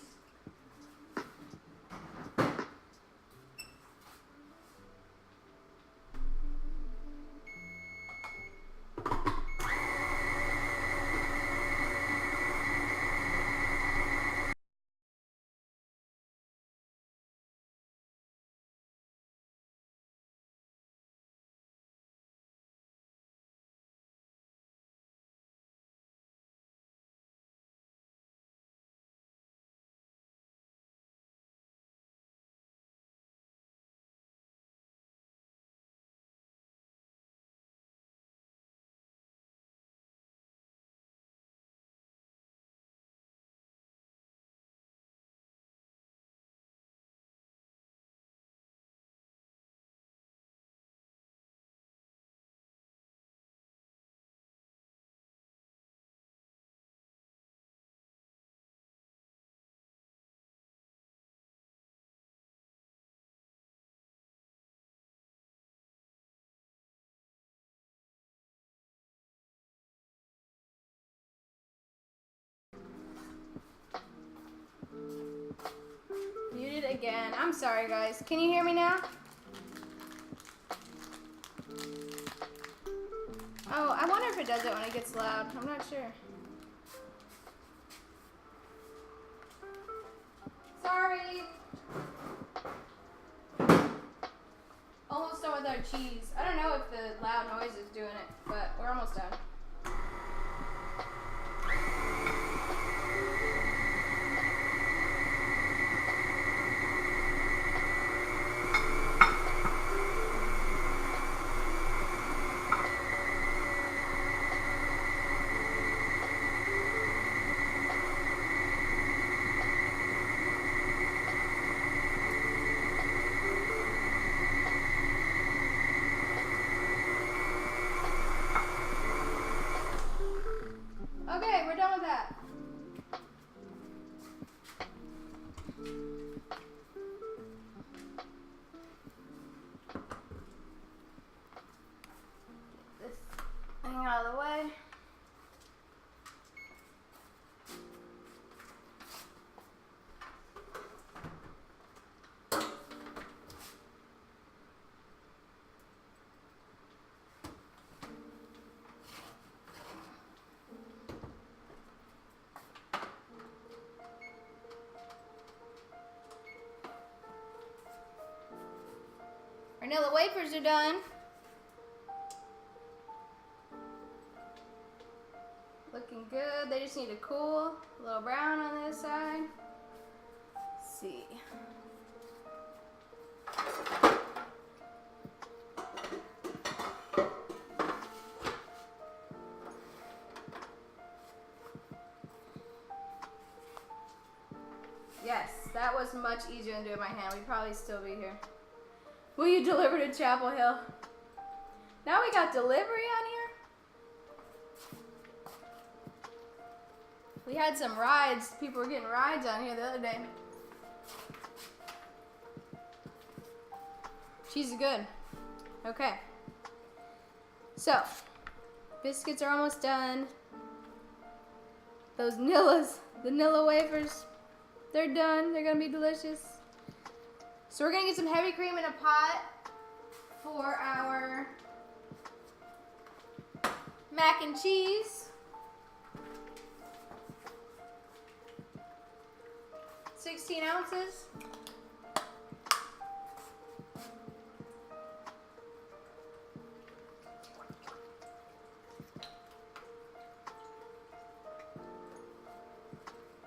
again. I'm sorry, guys. Can you hear me now? Oh, I wonder if it does it when it gets loud. I'm not sure. Sorry. Almost done with our cheese. I don't know if the loud noise is doing it, but we're almost done. Okay, we're done with that. Get this thing out of the way. Vanilla wafers are done. Looking good. They just need to cool. A little brown on this side. Let's see. Yes, that was much easier than doing it by hand. We'd probably still be here. Will you deliver to Chapel Hill? Now we got delivery on here? We had some rides. People were getting rides on here the other day. Cheese is good. Okay. So, biscuits are almost done. Those Nillas, the Nilla wafers, they're done. They're gonna be delicious. So we're gonna get some heavy cream in a pot for our mac and cheese. 16 ounces.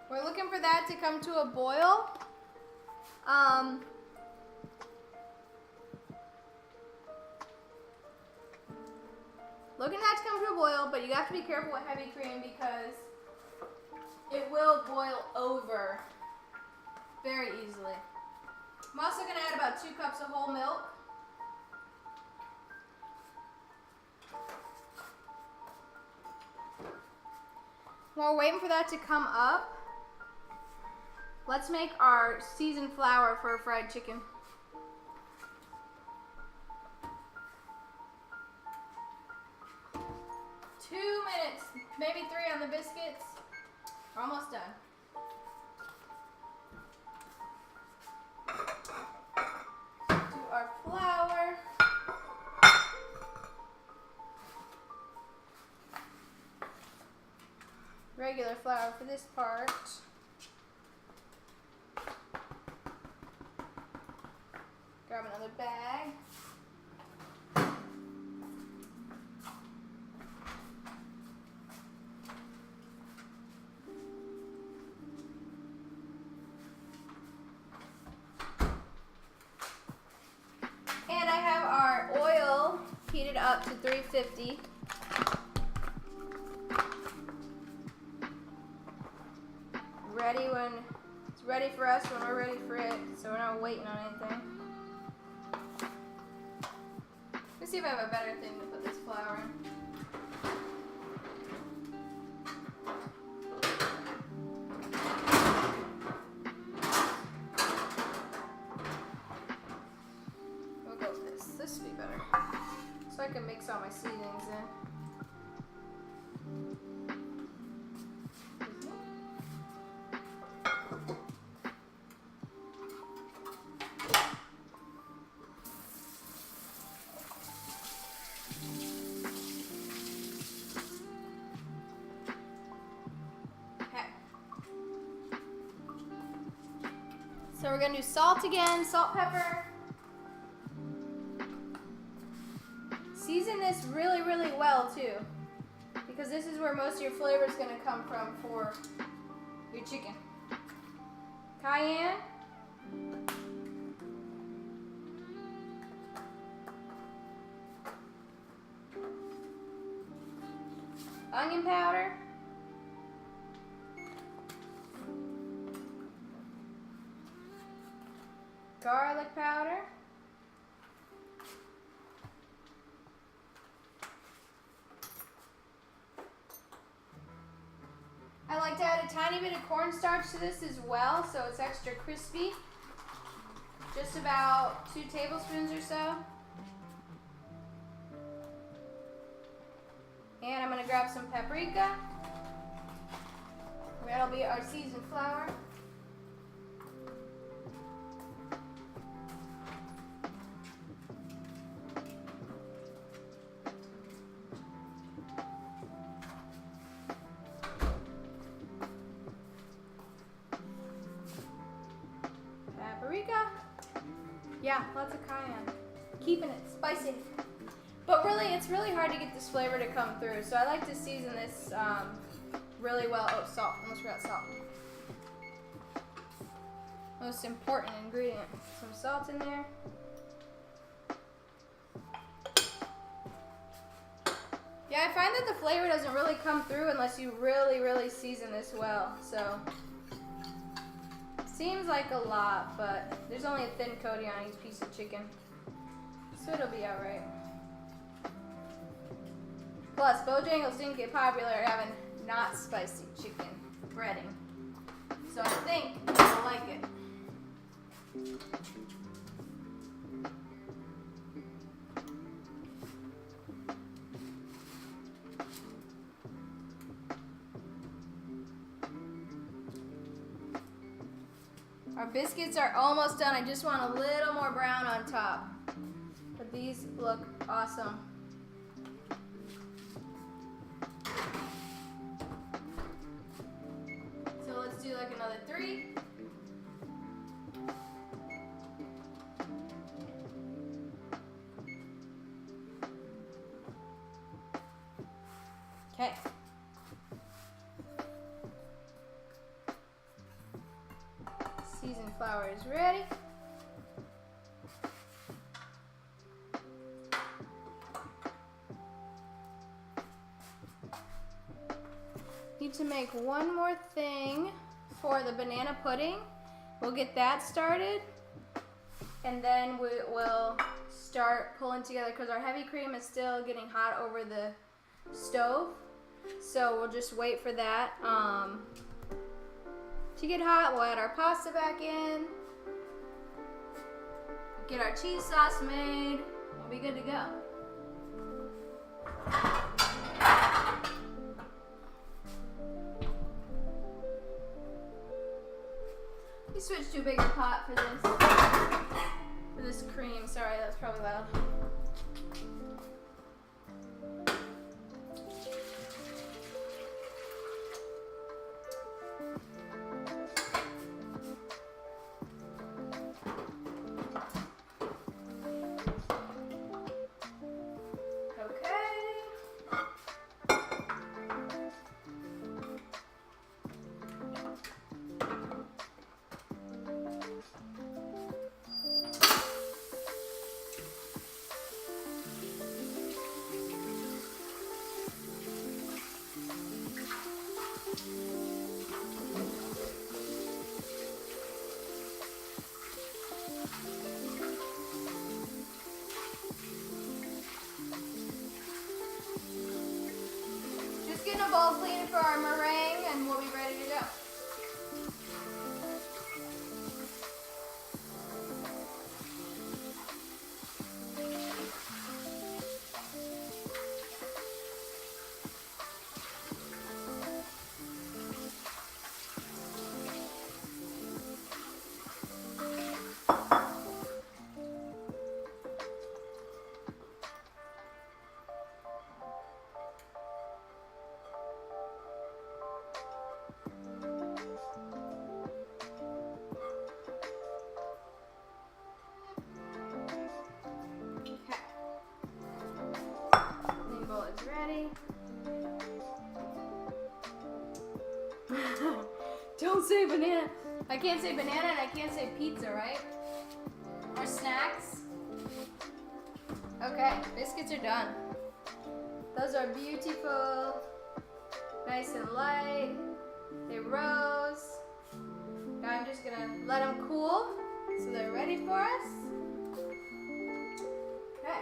We're looking for that to come to a boil. Looking at that to come to a boil, but you have to be careful with heavy cream because it will boil over very easily. I'm also going to add about 2 cups of whole milk. While we're waiting for that to come up, let's make our seasoned flour for fried chicken. 2 minutes, maybe 3 on the biscuits. We're almost done. Do our flour. Regular flour for this part. Grab another bag. And I have our oil heated up to 350. Ready when it's ready for us when we're ready for it, so we're not waiting on anything. Let's see if I have a better thing to put this flour in. We'll go with this. This would be better. So I can mix all my seasonings in. we're gonna do salt again, salt, pepper. Season this really, really well too, because this is where most of your flavor is gonna come from for your chicken. Cayenne. Onion powder. Garlic powder. I like to add a tiny bit of cornstarch to this as well, so it's extra crispy. Just about 2 tablespoons or so. And I'm gonna grab some paprika. That'll be our seasoned flour. Paprika. Yeah, lots of cayenne. Keeping it spicy. But really, it's really hard to get this flavor to come through. So I like to season this really well. Oh, salt. Almost forgot salt. Most important ingredient. Some salt in there. Yeah, I find that the flavor doesn't really come through unless you really, really season this well. So, seems like a lot, but there's only a thin coating on each piece of chicken. So it'll be alright. Plus, Bojangles didn't get popular having not spicy chicken breading. So I think you'll like it. Our biscuits are almost done. I just want a little more brown on top. But these look awesome. So let's do like another 3. Okay. Seasoned flour is ready. Need to make one more thing for the banana pudding. We'll get that started, and then we will start pulling together because our heavy cream is still getting hot over the stove. So we'll just wait for that to get hot. We'll add our pasta back in, get our cheese sauce made. We'll be good to go. We switched to a bigger pot for this cream. Sorry, that was probably loud. Getting a bowl clean for our meringue, and we'll be ready to go. Don't say banana. I can't say banana and I can't say pizza, right? Or snacks. Okay, biscuits are done. Those are beautiful. Nice and light. They rose. Now I'm just gonna let them cool so they're ready for us. Okay.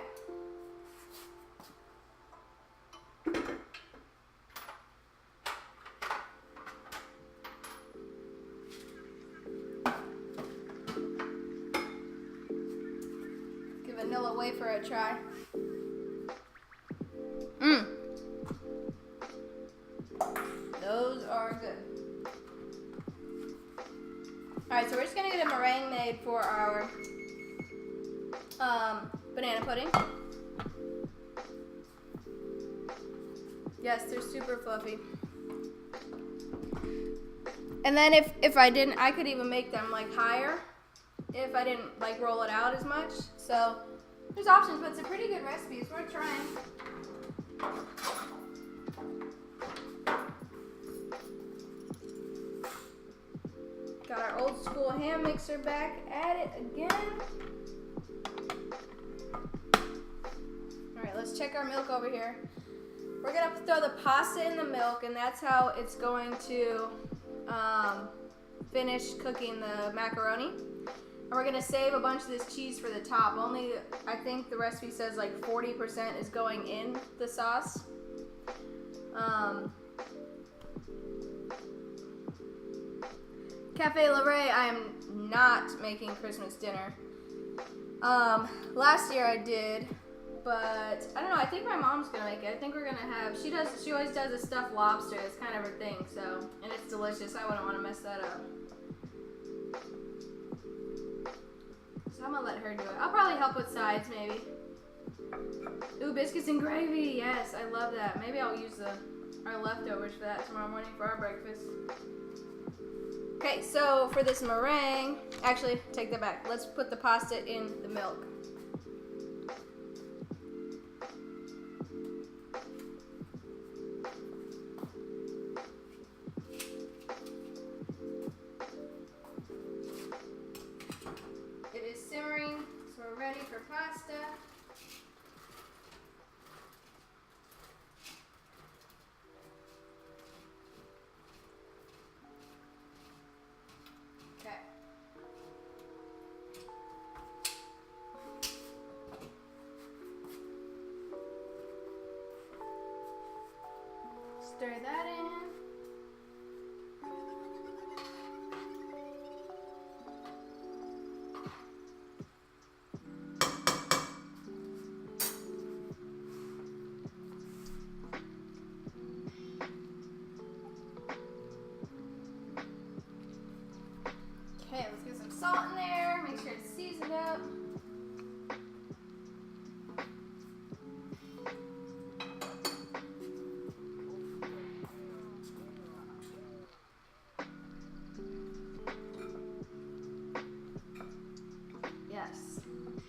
Give vanilla wafer a try. Mmm. Those are good. Alright, so we're just gonna get a meringue made for our banana pudding. Yes, they're super fluffy. And then if I didn't, I could even make them like higher if I didn't like roll it out as much. So there's options, but it's a pretty good recipe. It's worth trying. Got our old school hand mixer back at it again. All right, let's check our milk over here. We're gonna throw the pasta in the milk, and that's how it's going to finish cooking the macaroni. And we're gonna save a bunch of this cheese for the top. Only, I think the recipe says like 40% is going in the sauce. Cafe Lorraine, I am not making Christmas dinner. Last year I did, but I don't know, I think my mom's gonna make it. I think we're gonna have, she always does a stuffed lobster. It's kind of her thing, so, and it's delicious. I wouldn't want to mess that up. So I'm gonna let her do it. I'll probably help with sides, maybe. Ooh, biscuits and gravy, yes, I love that. Maybe I'll use our leftovers for that tomorrow morning for our breakfast. Okay, so for this meringue, actually, take that back. Let's put the pasta in the milk. It is simmering, so we're ready for pasta. Stir that in. Okay, let's get some salt in there. Make sure it's seasoned up.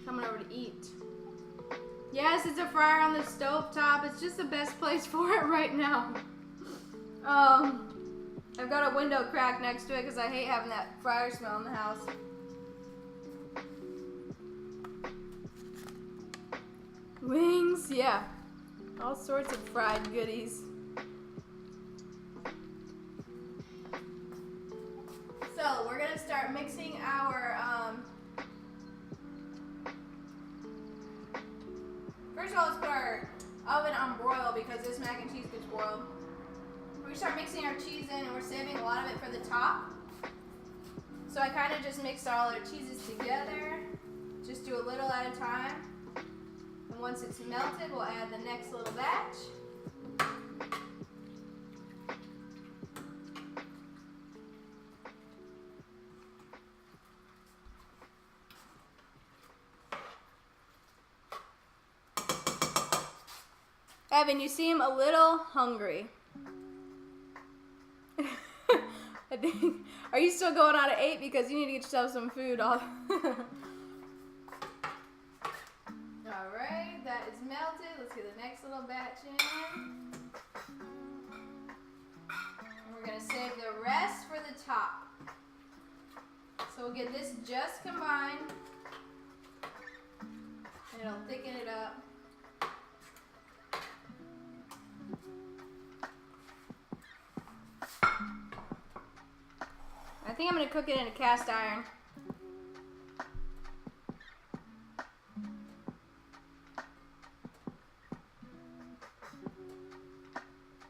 Coming over to eat. Yes, it's a fryer on the stove top. It's just the best place for it right now. I've got a window crack next to it because I hate having that fryer smell in the house. Wings, yeah. All sorts of fried goodies. So we're gonna start mixing our first of all, let's put our oven on broil because this mac and cheese gets broiled. We start mixing our cheese in, and we're saving a lot of it for the top. So I kind of just mixed all our cheeses together. Just do a little at a time. And once it's melted, we'll add the next little batch. Evan, you seem a little hungry. I think, are you still going out at 8 because you need to get yourself some food? Alright, that is melted. Let's get the next little batch in. And we're going to save the rest for the top. So we'll get this just combined. And it'll thicken it up. I think I'm going to cook it in a cast iron.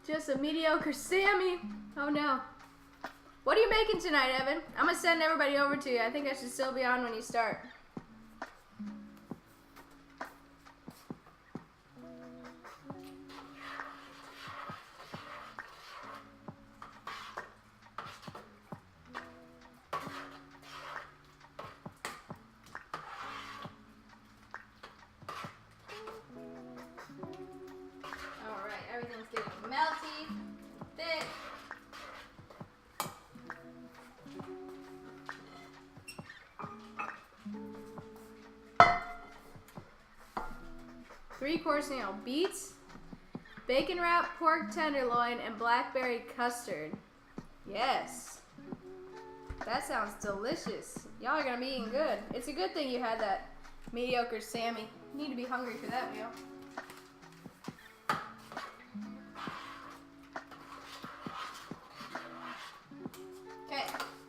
Just a mediocre Sammy. Oh no. What are you making tonight, Evan? I'm going to send everybody over to you. I think I should still be on when you start. Alright, everything's getting melty, thick. Three-course meal: beets, bacon wrap, pork tenderloin, and blackberry custard. Yes. That sounds delicious. Y'all are gonna be eating good. It's a good thing you had that mediocre Sammy. You need to be hungry for that meal. Okay,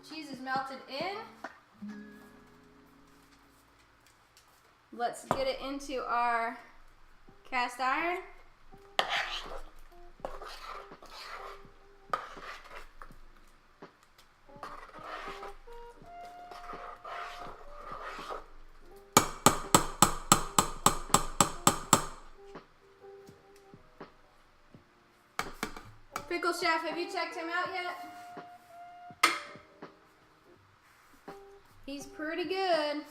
cheese is melted in. Let's get it into our cast iron. Pickle Chef, have you checked him out yet? He's pretty good.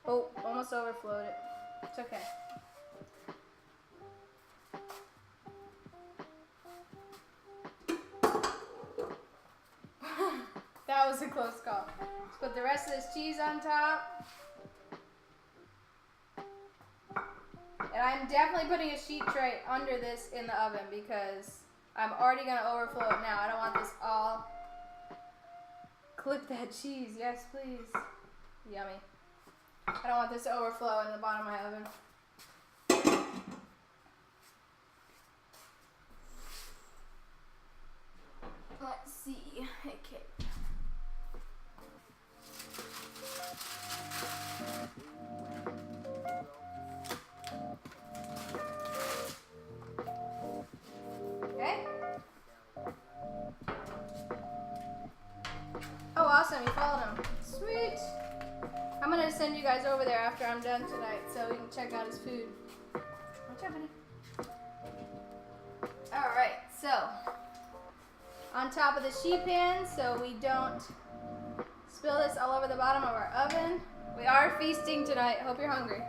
Oh, almost overflowed it. It's okay. That was a close call. Let's put the rest of this cheese on top. And I'm definitely putting a sheet tray under this in the oven because I'm already going to overflow it now. I don't want this all... Clip that cheese. Yes, please. Yummy. I don't want this to overflow in the bottom of my oven. Let's see. Okay. Okay. Oh, awesome. You followed him. Sweet. I'm going to send you guys over there after I'm done tonight so we can check out his food. Watch out, buddy. Alright, so on top of the sheet pan so we don't spill this all over the bottom of our oven. We are feasting tonight. Hope you're hungry.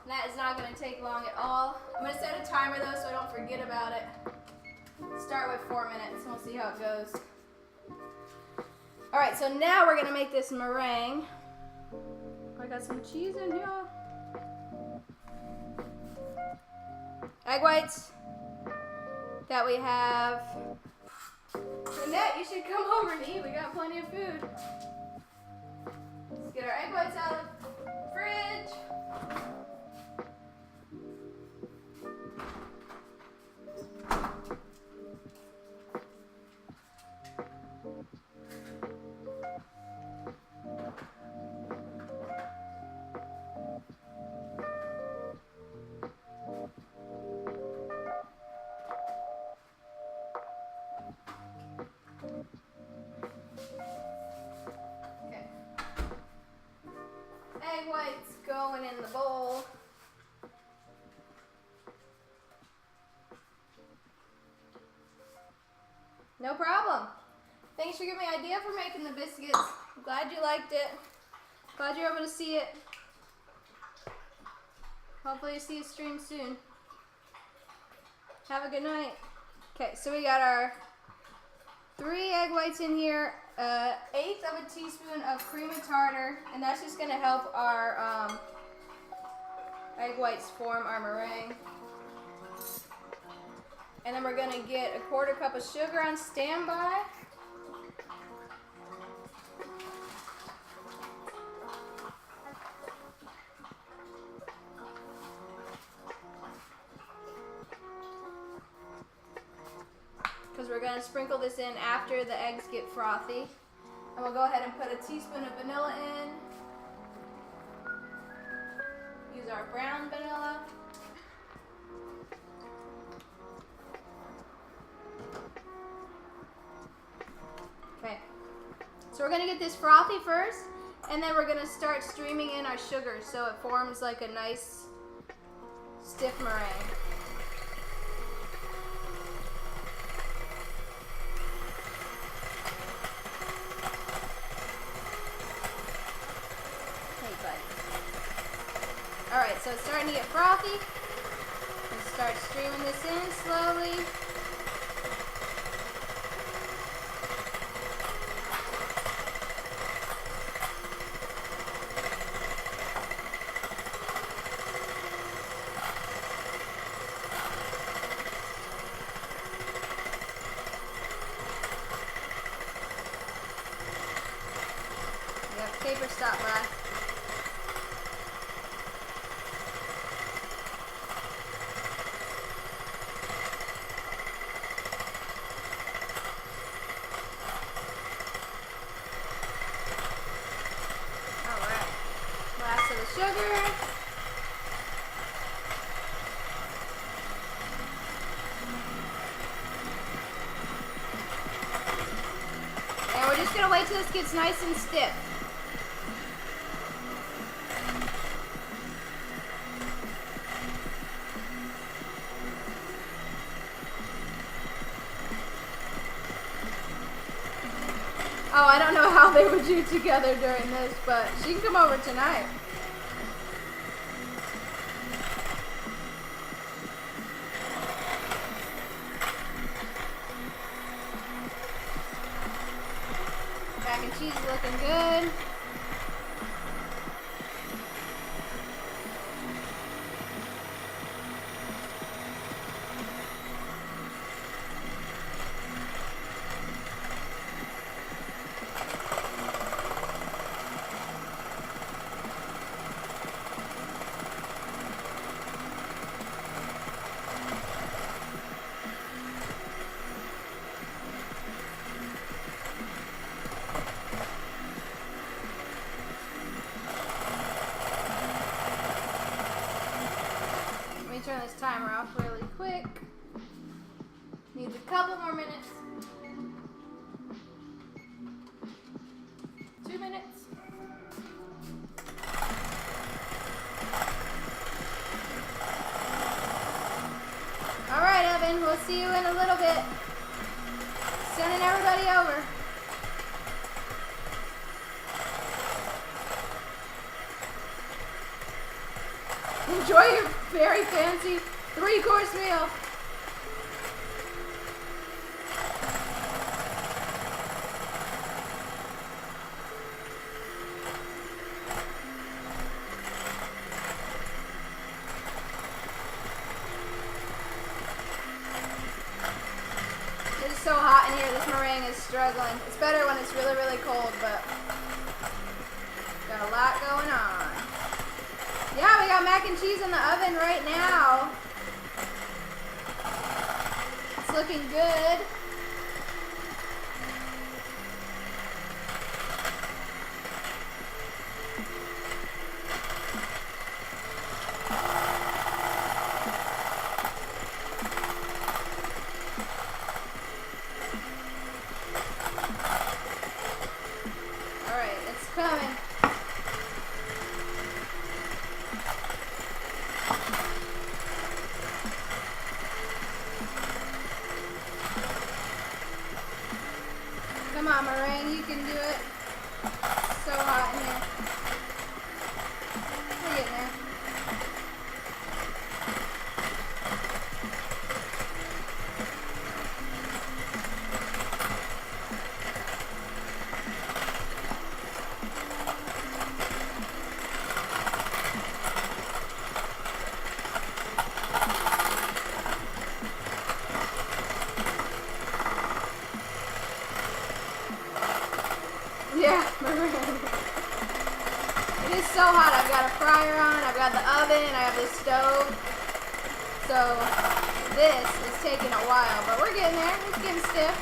That is not going to take long at all. I'm going to set a timer though so I don't forget about it. Start with 4 minutes and we'll see how it goes. Alright, so now we're going to make this meringue. I got some cheese in here. Egg whites that we have. Annette, you should come over and eat. We got plenty of food. Let's get our egg whites out of the fridge. Egg whites going in the bowl. No problem. Thanks for giving me an idea for making the biscuits. I'm glad you liked it. Glad you're able to see it. Hopefully you see a stream soon. Have a good night. Okay, so we got our 3 egg whites in here, 1/8 of a teaspoon of cream of tartar, and that's just gonna help our egg whites form our meringue. And then we're gonna get a 1/4 cup of sugar on standby. Because we're gonna sprinkle this in after the eggs get frothy. And we'll go ahead and put a teaspoon of vanilla in. Use our brown vanilla. Okay, so we're gonna get this frothy first, and then we're gonna start streaming in our sugar so it forms like a nice stiff meringue. Hey, buddy. All right, so it's starting to get frothy. Let's start streaming this in slowly. Paper stop by. Alright. Last of the sugar. And we're just going to wait till this gets nice and stiff. Oh, I don't know how they would do together during this, but she can come over tonight. Mac and cheese is looking good. Turn this timer off really quick. Needs a couple more minutes. 2 minutes. Alright, Evan, we'll see you in a little bit. Sending everybody over. Enjoy your very fancy 3-course meal. It is so hot in here, this meringue is struggling. It's better when it's really, really cold, but got a lot going on. Yeah, we got mac and cheese in the oven right now. It's looking good. All right, it's coming. Come on, meringue, you can do it. It's so hot in here. We're getting there. Yeah. It is so hot. I've got a fryer on, I've got the oven, I have the stove. So this is taking a while, but we're getting there. It's getting stiff.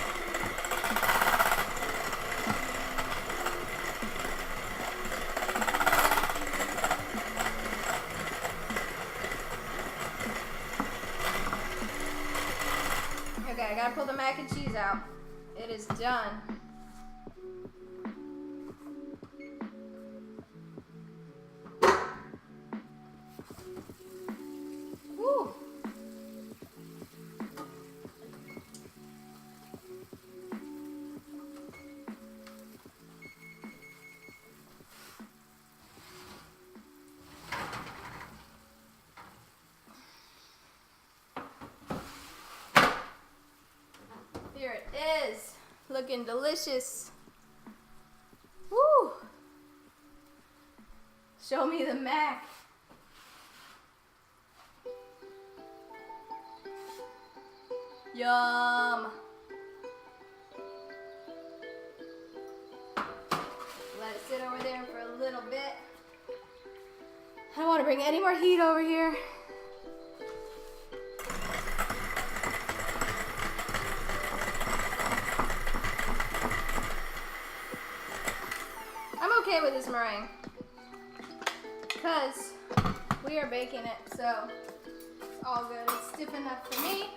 Okay, I gotta pull the mac and cheese out. It is done. Woo! Here it is, looking delicious. Woo! Show me the mac. Yum. Let it sit over there for a little bit. I don't want to bring any more heat over here. I'm okay with this meringue because we are baking it, so it's all good. It's stiff enough for me.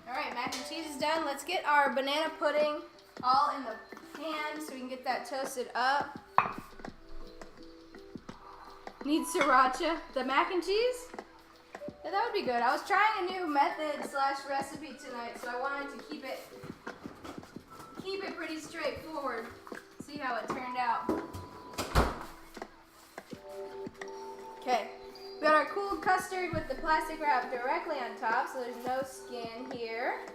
Alright, mac and cheese is done. Let's get our banana pudding all in the pan so we can get that toasted up. Need sriracha. The mac and cheese? Yeah, that would be good. I was trying a new method / recipe tonight, so I wanted to keep it pretty straightforward. See how it turned out. Okay. We got our cooled custard with the plastic wrap directly on top, so there's no skin here.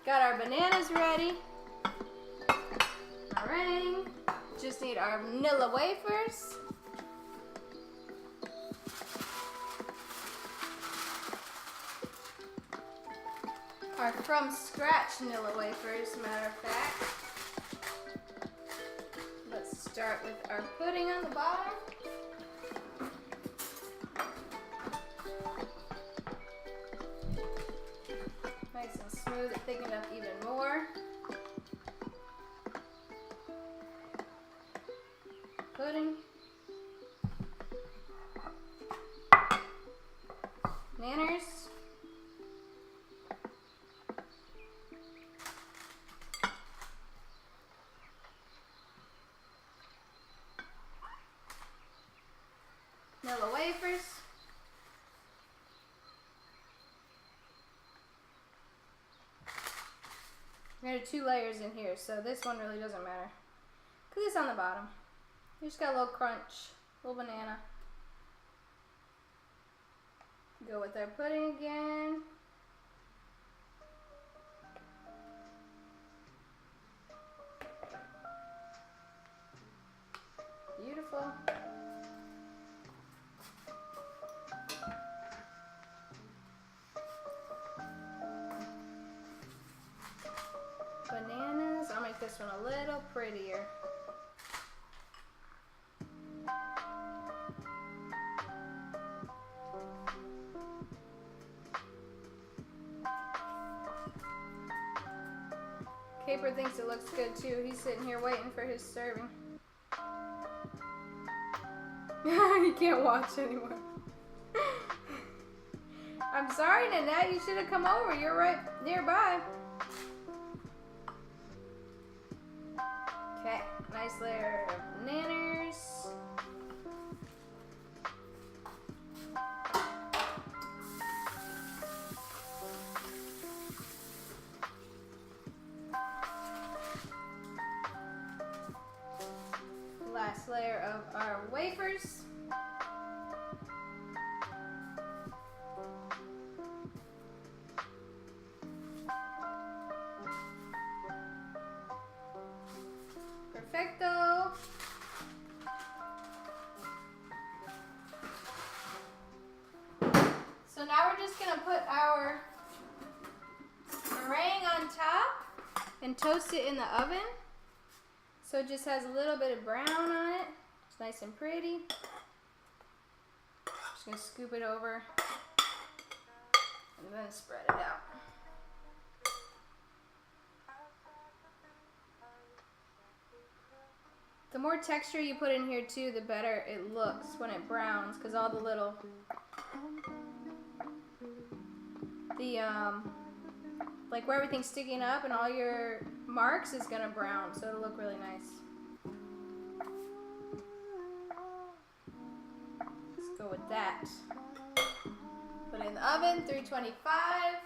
Got our bananas ready. Meringue. Just need our vanilla wafers. Our from scratch vanilla wafers, matter of fact. Let's start with our pudding on the bottom. Nice and smooth, it thickened up even more. Pudding. Manners. Vanilla wafers. There are 2 layers in here, so this one really doesn't matter. Because it's on the bottom. You just got a little crunch, a little banana. Go with our pudding again. Beautiful. Bananas. I'll make this one a little prettier. Caper thinks it looks good too. He's sitting here waiting for his serving. He can't watch anymore. I'm sorry, Nanette. You should have come over. You're right nearby. Okay, nice layer of bananas. Last layer of our wafers. Perfecto. So now we're just gonna put our meringue on top and toast it in the oven. So it just has a little bit of brown on it. It's nice and pretty. Just gonna scoop it over and then spread it out. The more texture you put in here too, the better it looks when it browns, because all the little, like where everything's sticking up and all your marks is gonna brown, so it'll look really nice. Let's go with that. Put it in the oven, 325,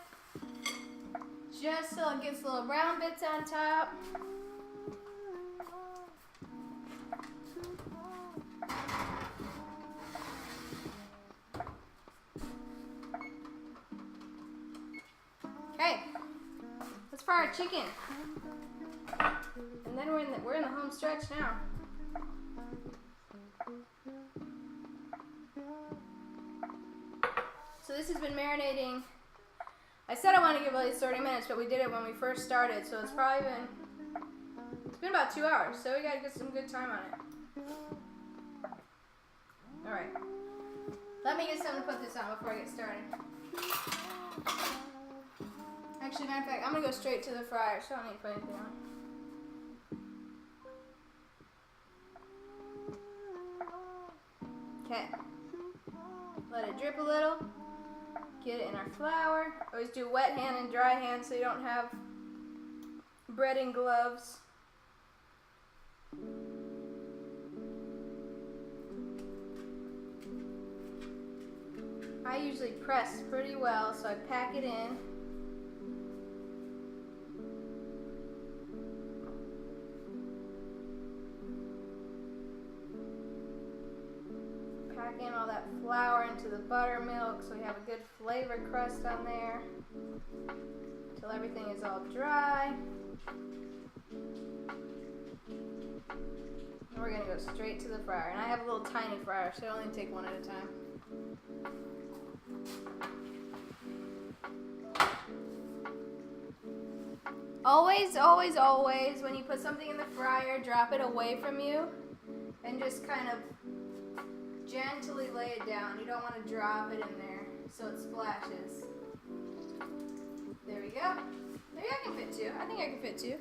just so it gets little brown bits on top. Okay, let's fry our chicken, and then we're in the home stretch now. So this has been marinating. I said I wanted to give at least 30 minutes, but we did it when we first started, so it's been about 2 hours. So we gotta get some good time on it. All right, let me get something to put this on before I get started. Actually, matter of fact, I'm gonna go straight to the fryer, so I don't need to put anything on. Okay. Let it drip a little. Get it in our flour. Always do wet hand and dry hand so you don't have breading gloves. I usually press pretty well, so I pack it in. Pack in all that flour into the buttermilk so we have a good flavor crust on there until everything is all dry. And we're gonna go straight to the fryer. And I have a little tiny fryer, so I only take one at a time. Always, always, always, when you put something in the fryer, drop it away from you and just kind of gently lay it down. You don't want to drop it in there so it splashes. There we go. Maybe I can fit two. I think I can fit two.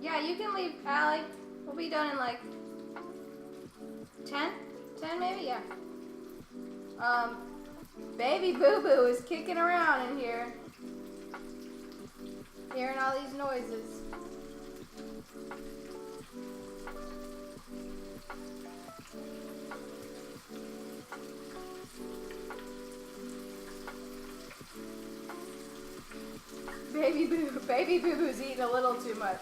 Yeah, you can leave, Allie. We'll be done in like 10? 10 maybe? Yeah. Baby Boo Boo is kicking around in here. Hearing all these noises. Baby Boo Boo's eating a little too much,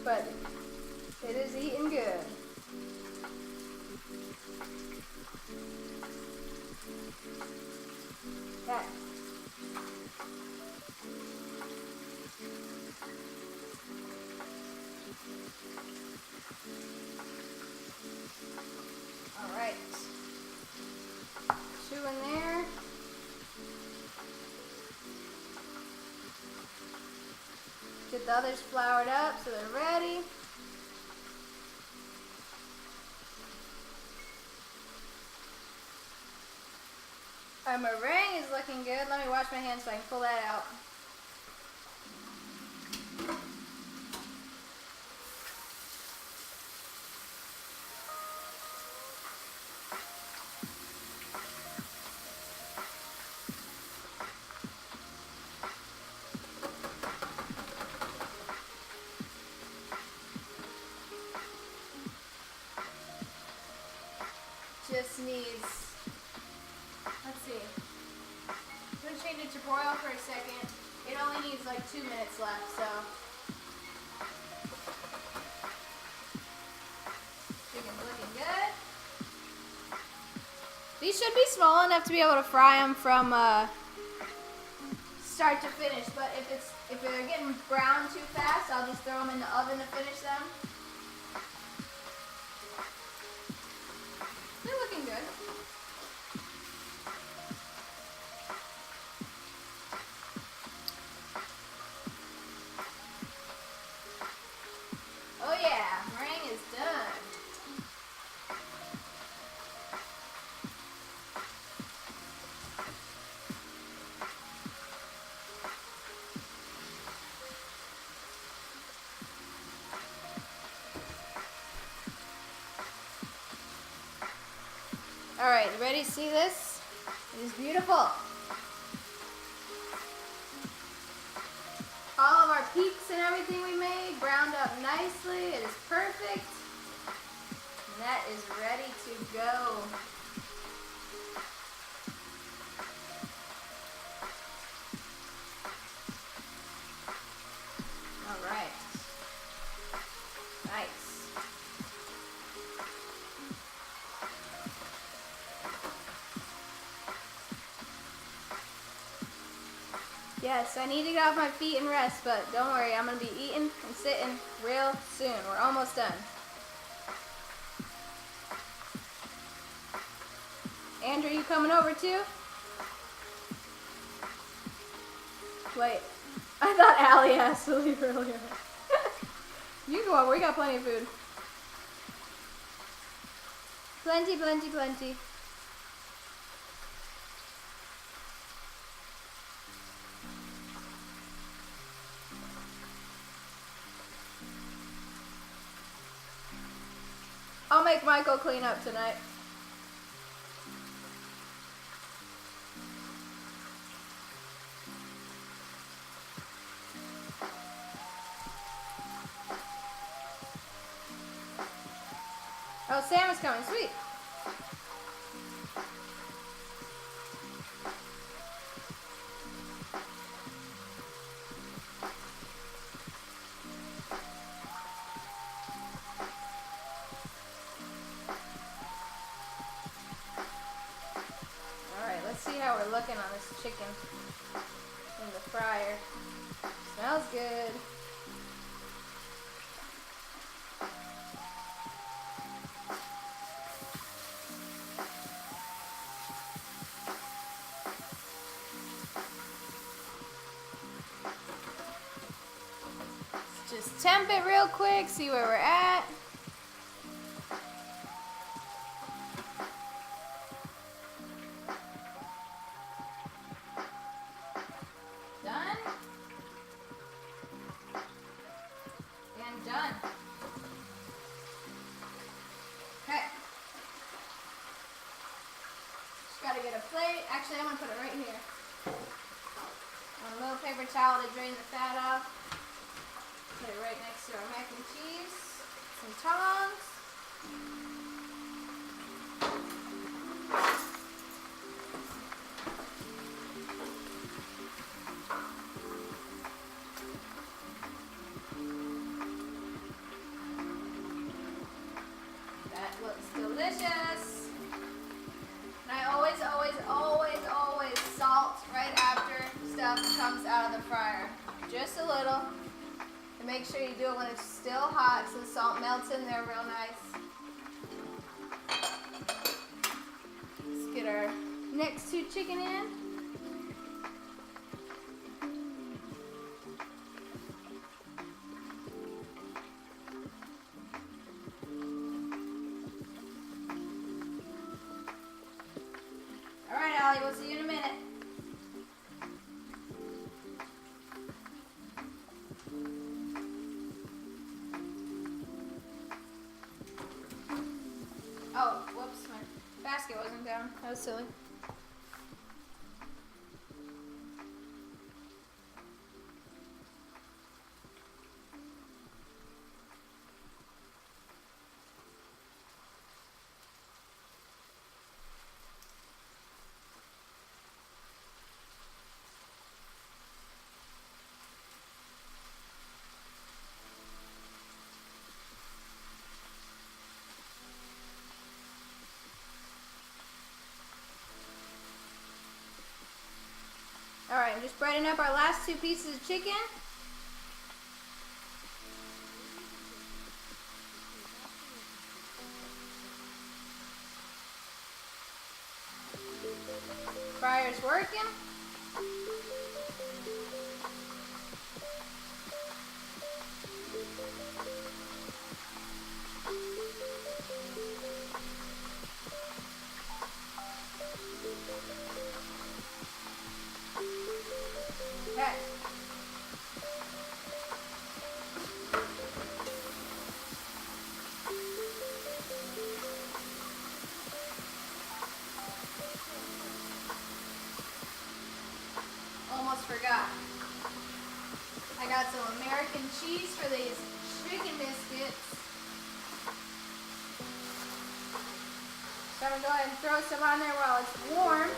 but it is eating good. Okay. All right. 2 in there. Get the others floured up so they're ready. Our meringue is looking good. Let me wash my hands so I can pull that out. Just needs, let's see, I'm going to change it to broil for a second. It only needs like 2 minutes left, so. Chicken's looking good. These should be small enough to be able to fry them from start to finish. But if they're getting brown too fast, I'll just throw them in the oven to finish them. They're looking good. Oh yeah, meringue is done. All right, you ready to see this? It is beautiful. All of our peaks and everything we made browned up nicely. It is perfect. And that is ready to go. All right. Nice. Yes, I need to get off my feet and rest, but don't worry, I'm going to be eating and sitting real soon. We're almost done. Andrew, you coming over too? Wait, I thought Allie asked to leave earlier. You can go over, we got plenty of food. Plenty, plenty, plenty. I'll make Michael clean up tonight. Oh, Sam is coming. Sweet. See how we're looking on this chicken in the fryer. Smells good. Let's just temp it real quick, see where we're at. Done. Okay. Just gotta get a plate. Actually, I'm gonna put it right here. On a little paper towel to drain the fat off. Put it right next to our mac and cheese. Some tongs. Delicious. And I always salt right after stuff comes out of the fryer. Just a little. And make sure you do it when it's still hot so the salt melts in there real nice. Let's get our next two chicken in. We'll see you in a minute. Oh, whoops, my basket wasn't down. That was silly. I'm just breading up our last 2 pieces of chicken. Fryer's working. Okay. Almost forgot. I got some American cheese for these chicken biscuits. So I'm gonna go ahead and throw some on there while it's warm.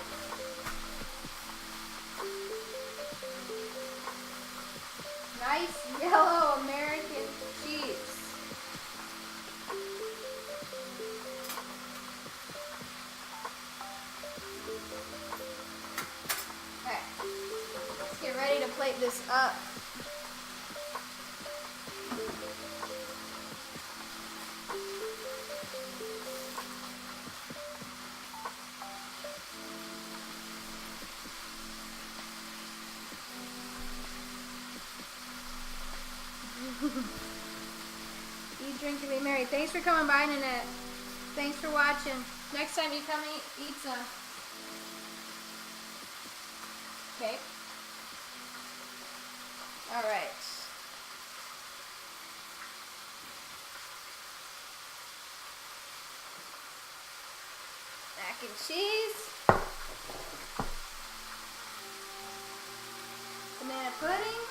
Nice yellow American cheese. Okay, let's get ready to plate this up. Eat, drink, and be merry. Thanks for coming by, Nanette. Thanks for watching. Next time you come eat some. Okay. Alright. Mac and cheese. Banana pudding.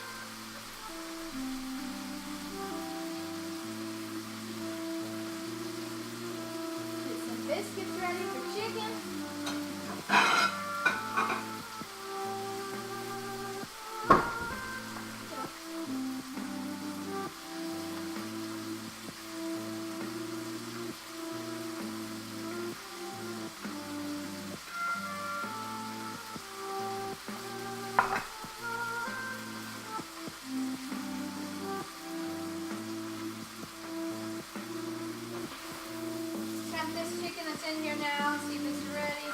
Biscuits ready for chicken. Temp this chicken that's in here now, see if it's ready.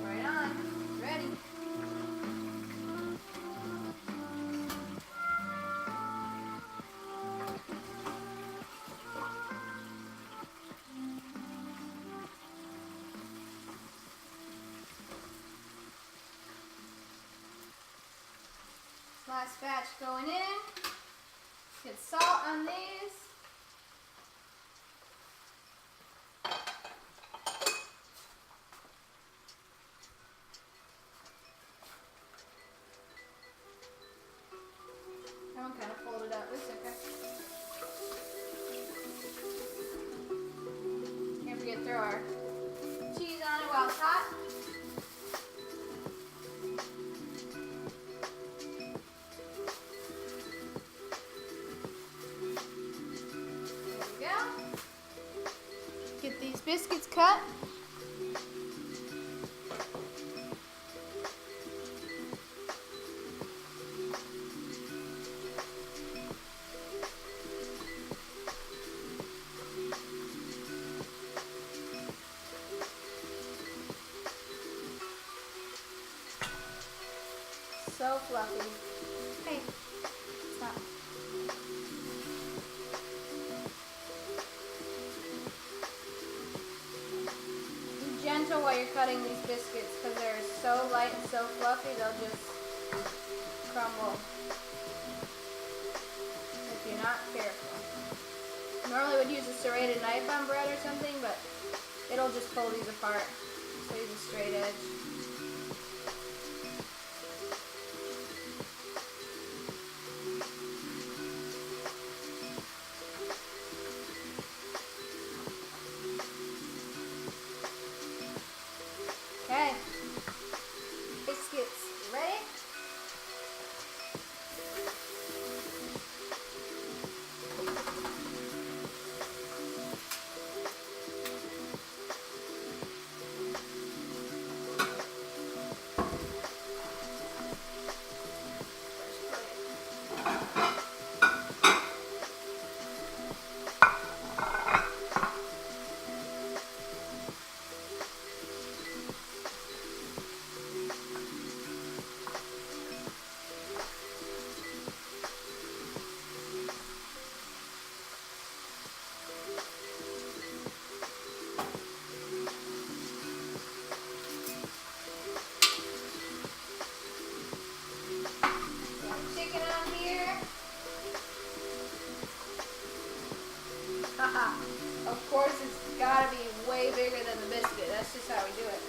Right on, ready. Last batch going in. Get salt on these. That one kind of folded up. It's okay. Can't forget to throw our cheese on it while it's hot. Get these biscuits cut. So fluffy. Hey, stop. Gentle while you're cutting these biscuits because they're so light and so fluffy they'll just crumble if you're not careful. Normally would use a serrated knife on bread or something, but it'll just pull these apart. So use a straight edge. Okay, biscuits ready. gotta be way bigger than the biscuit. That's just how we do it.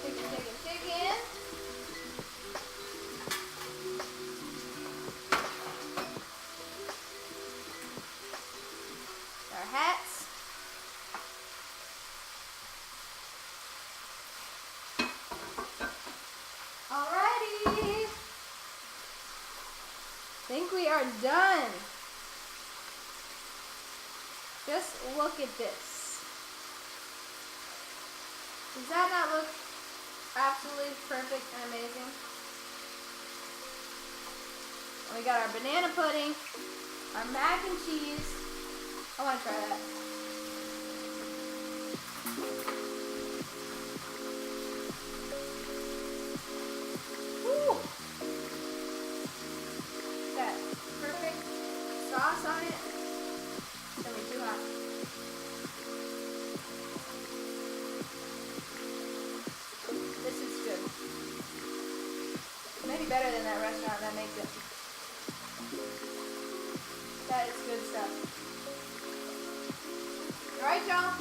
Chicken, chicken, chicken. Our hats. Alrighty. Think we are done. Just look at this. Does that not look absolutely perfect and amazing? We got our banana pudding, our mac and cheese. I want to try that. Woo! That perfect sauce on it. It's gonna be too hot. This is good. Maybe better than that restaurant that makes it. That is good stuff. Alright, y'all.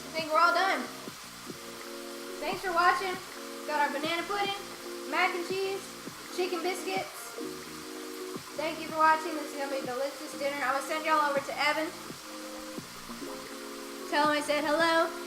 I think we're all done. Thanks for watching. Got our banana pudding, mac and cheese, chicken biscuits. Thank you for watching. This is going to be a delicious dinner. I'm going to send y'all over to Evan. Tell him I said hello.